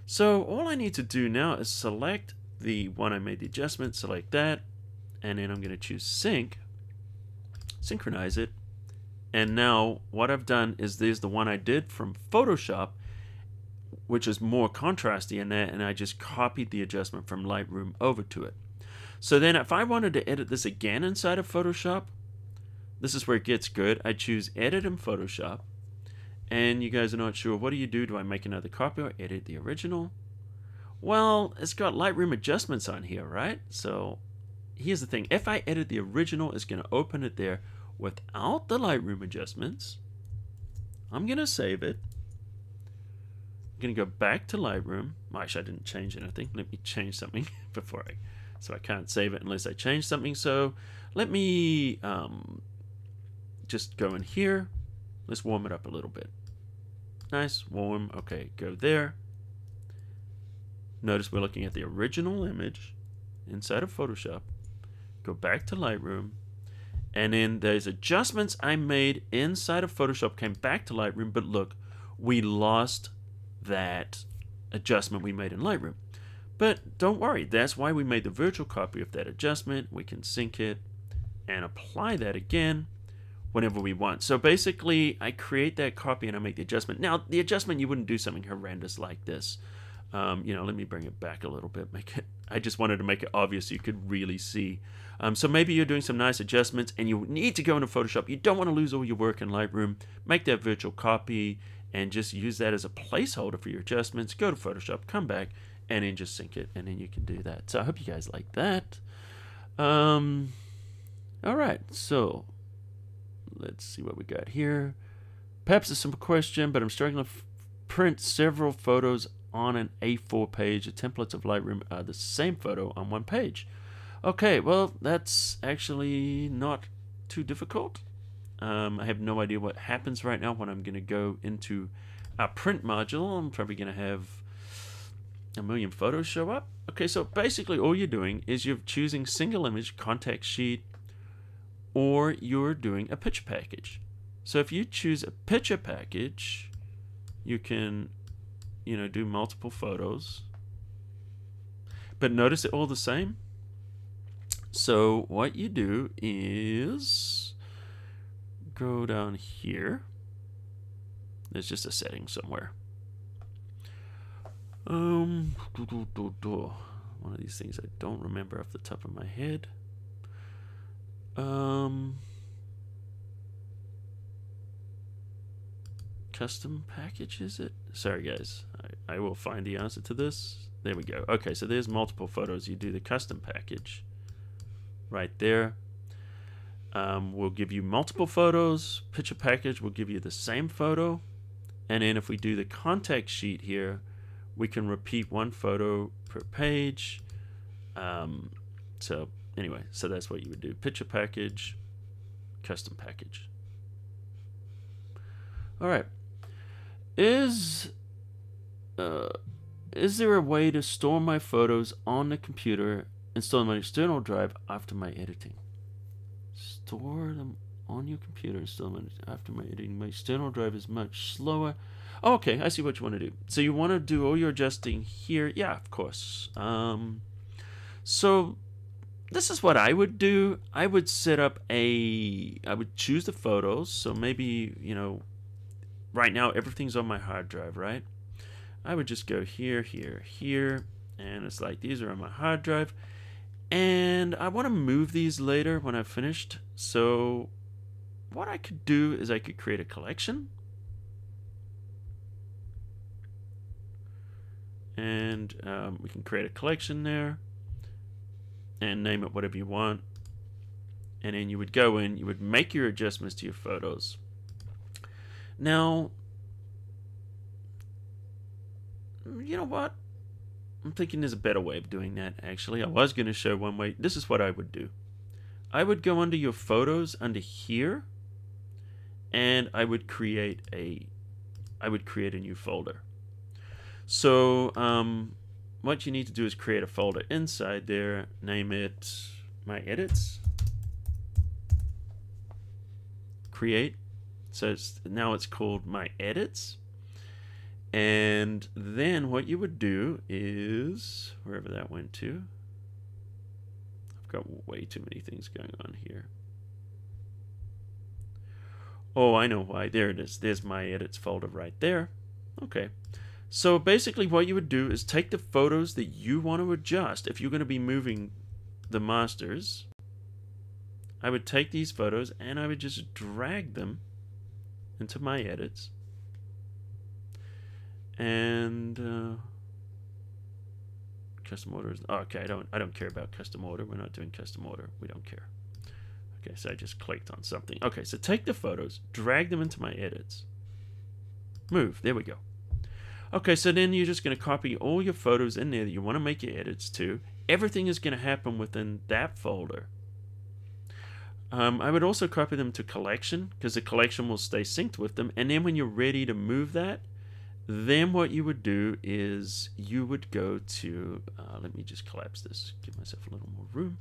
So all I need to do now is select the one I made the adjustment, select that, and then I'm going to choose sync, synchronize it, and now what I've done is there's the one I did from Photoshop, which is more contrasty in that, and I just copied the adjustment from Lightroom over to it. So then if I wanted to edit this again inside of Photoshop, this is where it gets good. I choose edit in Photoshop. And you guys are not sure, what do you do? Do I make another copy or edit the original? Well, it's got Lightroom adjustments on here, right? So here's the thing. If I edit the original, it's going to open it there without the Lightroom adjustments. I'm going to save it. I'm going to go back to Lightroom. Actually, I didn't change anything. Let me change something before so I can't save it unless I change something. So let me just go in here. Let's warm it up a little bit. Nice, warm. Okay, go there. Notice we're looking at the original image inside of Photoshop. Go back to Lightroom. And then there's adjustments I made inside of Photoshop, came back to Lightroom, but look, we lost that adjustment we made in Lightroom. But don't worry, that's why we made the virtual copy of that adjustment. We can sync it and apply that again. whenever we want. So basically, I create that copy and I make the adjustment. Now, the adjustment, you wouldn't do something horrendous like this. You know, let me bring it back a little bit. I just wanted to make it obvious so you could really see. So maybe you're doing some nice adjustments and you need to go into Photoshop. You don't want to lose all your work in Lightroom. Make that virtual copy and just use that as a placeholder for your adjustments. Go to Photoshop, come back, and then just sync it, and then you can do that. So I hope you guys like that. All right, so let's see what we got here. Perhaps a simple question, but I'm struggling to print several photos on an A4 page. The templates of Lightroom are the same photo on one page. Okay, well, that's actually not too difficult. I have no idea what happens right now when I'm going to go into our print module. I'm probably going to have a million photos show up. Okay, so basically all you're doing is you're choosing single image, contact sheet, or you're doing a picture package. So if you choose a picture package, you can, you know, do multiple photos. But notice it all the same. So what you do is go down here. There's just a setting somewhere. One of these things I don't remember off the top of my head. Custom package, is it? Sorry guys, I will find the answer to this. There we go. Okay, so there's multiple photos. You do the custom package right there. We'll give you multiple photos. Picture package will give you the same photo. And then if we do the contact sheet here, we can repeat one photo per page. So anyway, so that's what you would do. Picture package, custom package. All right. Is there a way to store my photos on the computer, install them on an external drive after my editing? Store them on your computer, install them after my editing. My external drive is much slower. Oh, okay, I see what you want to do. So you want to do all your adjusting here. Yeah, of course. So this is what I would do. I would set up I would choose the photos. So maybe, you know, right now everything's on my hard drive, right? I would just go here, here, here, and it's like these are on my hard drive. And I want to move these later when I've finished. So what I could do is I could create a collection. And we can create a collection there and name it whatever you want. And then you would go in, you would make your adjustments to your photos. Now, you know what? I'm thinking there's a better way of doing that, actually. I was going to show one way. This is what I would do. I would go under your photos under here, and I would create a new folder. So what you need to do is create a folder inside there, name it My Edits, create. So now it's called My Edits. And then what you would do is, wherever that went to, I've got way too many things going on here. Oh, I know why. There it is. There's My Edits folder right there. Okay. So basically what you would do is take the photos that you want to adjust. If you're going to be moving the masters, I would take these photos and I would just drag them into My Edits. And custom order is okay. I don't care about custom order. We're not doing custom order. We don't care. Okay, so I just clicked on something. Okay, so take the photos, drag them into My Edits, move. There we go. Okay, so then you're just going to copy all your photos in there that you want to make your edits to. Everything is going to happen within that folder. I would also copy them to collection because the collection will stay synced with them. And then when you're ready to move that, then what you would do is you would go to, let me just collapse this, give myself a little more room.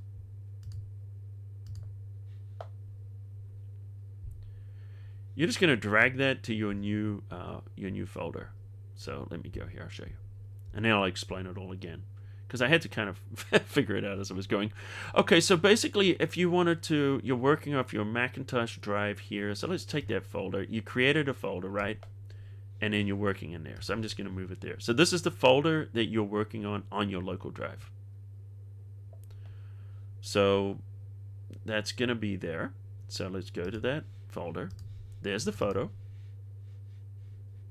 You're just going to drag that to your new folder. So let me go here, I'll show you. And then I'll explain it all again. because I had to kind of figure it out as I was going. Okay, so basically, if you wanted to, you're working off your Macintosh drive here. So let's take that folder. You created a folder, right? And then you're working in there. So I'm just going to move it there. So this is the folder that you're working on your local drive. So that's going to be there. So let's go to that folder. There's the photo.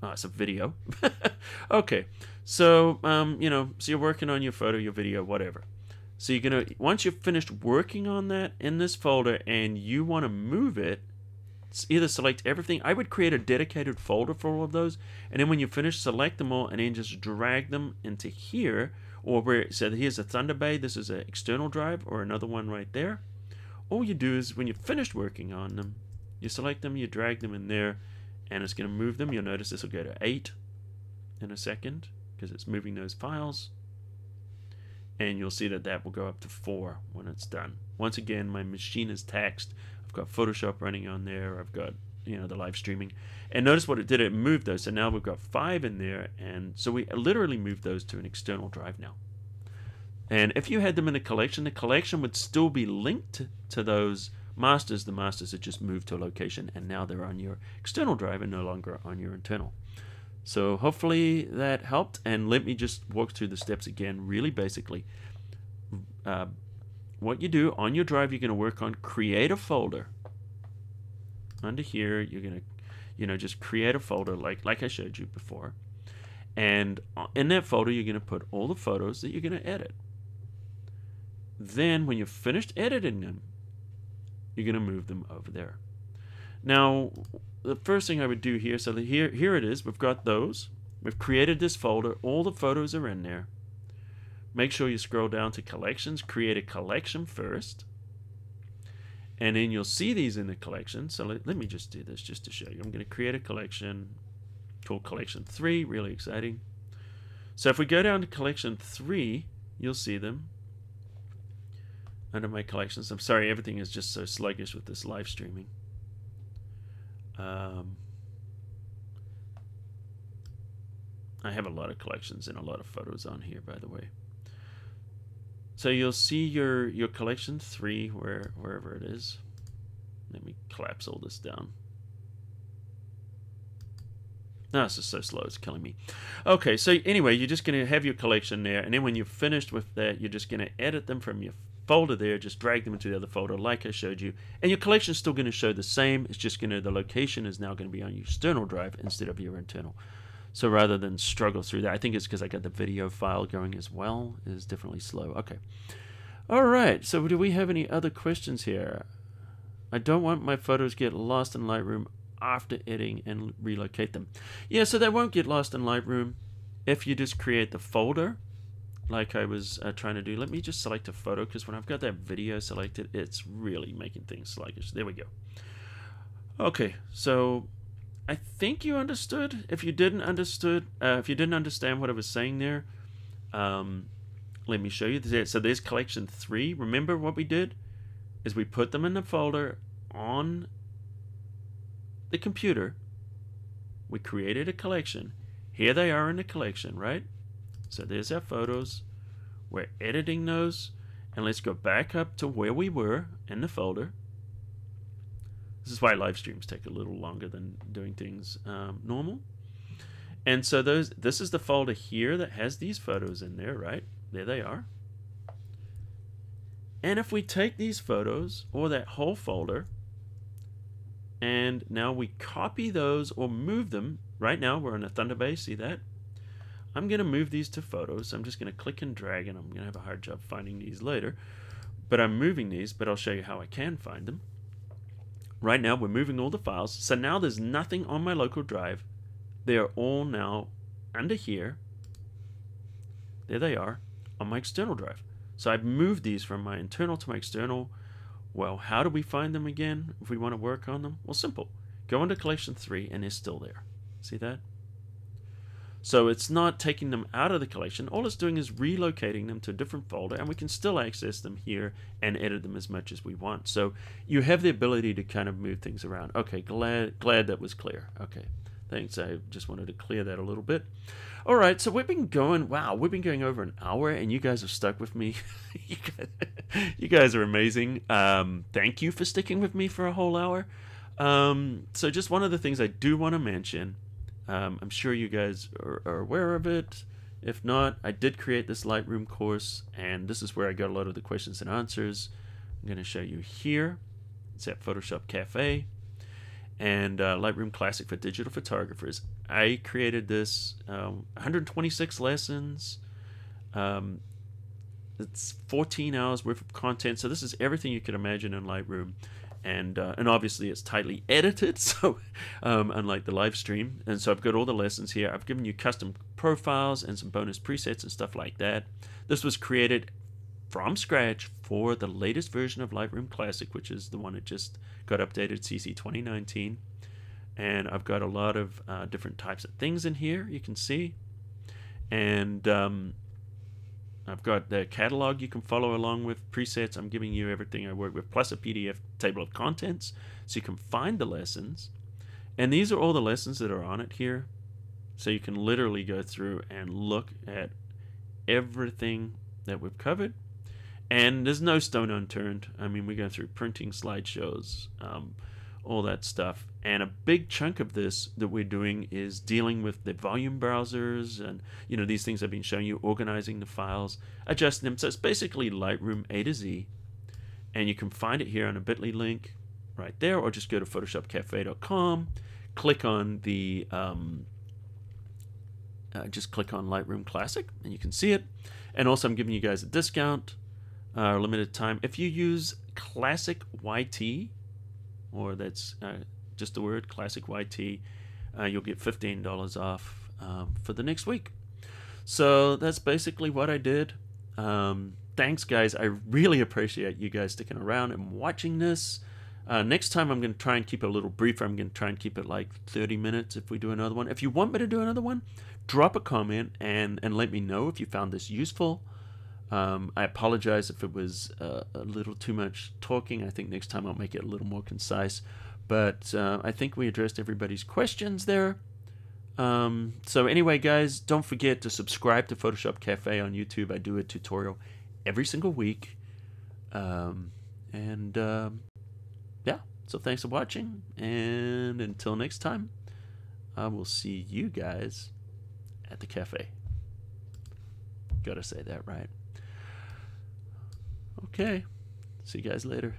Oh, it's a video. Okay, so you know, so you're working on your photo, your video, whatever. So you're gonna, once you've finished working on that in this folder and you want to move it, either select everything. I would create a dedicated folder for all of those, and then when you finish, select them all and then just drag them into here, or where, so here's a Thunderbird, this is an external drive, or another one right there. All you do is when you've finished working on them, you select them, you drag them in there, and it's going to move them. You'll notice this will go to 8 in a second because it's moving those files, and you'll see that that will go up to 4 when it's done. Once again, my machine is taxed. I've got Photoshop running on there. I've got, you know, the live streaming, and notice what it did. It moved those, so now we've got 5 in there, and so we literally moved those to an external drive now. And if you had them in a collection, the collection would still be linked to those masters. The masters had just moved to a location, and now they're on your external drive and no longer on your internal. So hopefully that helped, and let me just walk through the steps again really basically. What you do on your drive, you're going to work on create a folder. Under here, you're going to, you know, just create a folder like I showed you before, and in that folder you're going to put all the photos that you're going to edit. Then when you've finished editing them, you're going to move them over there. Now, the first thing I would do here, so here it is. We've got those. We've created this folder. All the photos are in there. Make sure you scroll down to collections. Create a collection first. And then you'll see these in the collection. So let me just do this just to show you. I'm going to create a collection called collection 3. Really exciting. So if we go down to collection 3, you'll see them under my collections. I'm sorry, everything is just so sluggish with this live streaming. I have a lot of collections and a lot of photos on here, by the way. So you'll see your collection 3 wherever it is. Let me collapse all this down. No, this is so slow, it's killing me. Okay, so anyway, you're just going to have your collection there, and then when you're finished with that, you're just going to edit them from your folder there, just drag them into the other folder like I showed you, and your collection is still going to show the same. It's just going to, the location is now going to be on your external drive instead of your internal. So rather than struggle through that, I think it's because I got the video file going as well. It is definitely slow. Okay. All right. So do we have any other questions here? I don't want my photos to get lost in Lightroom after editing and relocate them. Yeah, so they won't get lost in Lightroom if you just create the folder like I was trying to do. Let me just select a photo, because when I've got that video selected, it's really making things sluggish. There we go. Okay, so I think you understood. If you didn't understand what I was saying there, let me show you. So there's collection 3. Remember what we did is we put them in the folder on the computer. We created a collection. Here they are in the collection, right? So there's our photos. We're editing those, and let's go back up to where we were in the folder. This is why live streams take a little longer than doing things normal. And so this is the folder here that has these photos in there, right? There they are. And if we take these photos, or that whole folder, and now we copy those or move them, right now we're in a Thunderbird, see that? I'm going to move these to photos. So I'm just going to click and drag, and I'm going to have a hard job finding these later. But I'm moving these, but I'll show you how I can find them. Right now, we're moving all the files. So now there's nothing on my local drive. They are all now under here. There they are on my external drive. So I've moved these from my internal to my external. Well, how do we find them again if we want to work on them? Well, simple. Go into collection 3, and they're still there. See that? So it's not taking them out of the collection. All it's doing is relocating them to a different folder, and we can still access them here and edit them as much as we want. So you have the ability to kind of move things around. Okay, glad that was clear. Okay, Thanks. I just wanted to clear that a little bit. All right, so we've been going, wow, we've been going over an hour, and you guys have stuck with me. You guys are amazing. Thank you for sticking with me for a whole hour. So just one of the things I do want to mention, I'm sure you guys are aware of it. If not, I did create this Lightroom course, and this is where I got a lot of the questions and answers. I'm going to show you here. It's at Photoshop Cafe. And Lightroom Classic for digital photographers. I created this 126 lessons. It's 14 hours worth of content. So this is everything you could imagine in Lightroom, and obviously it's tightly edited. So unlike the live stream, and so I've got all the lessons here. I've given you custom profiles and some bonus presets and stuff like that. This was created from scratch for the latest version of Lightroom Classic, which is the one that just got updated, CC 2019. And I've got a lot of different types of things in here, you can see. And I've got the catalog you can follow along with, presets. I'm giving you everything I work with, plus a PDF table of contents, so you can find the lessons. And these are all the lessons that are on it here. So you can literally go through and look at everything that we've covered. And there's no stone unturned. I mean, we go through printing, slideshows, all that stuff. And a big chunk of this that we're doing is dealing with the volume browsers and, you know, these things I've been showing you, organizing the files, adjusting them. So it's basically Lightroom A to Z. And you can find it here on a bit.ly link right there, or just go to photoshopcafe.com, click on the, just click on Lightroom Classic, and you can see it. And also I'm giving you guys a discount. Limited time. If you use Classic YT, or that's just the word Classic YT, you'll get $15 off for the next week. So that's basically what I did. Thanks, guys. I really appreciate you guys sticking around and watching this. Next time I'm going to try and keep it a little briefer. I'm going to try and keep it like 30 minutes if we do another one. If you want me to do another one, drop a comment and let me know if you found this useful. I apologize if it was a little too much talking. I think next time I'll make it a little more concise. But I think we addressed everybody's questions there. So anyway, guys, don't forget to subscribe to Photoshop Cafe on YouTube. I do a tutorial every single week. Yeah, so thanks for watching. And until next time, I will see you guys at the cafe. Gotta say that right. Okay, see you guys later.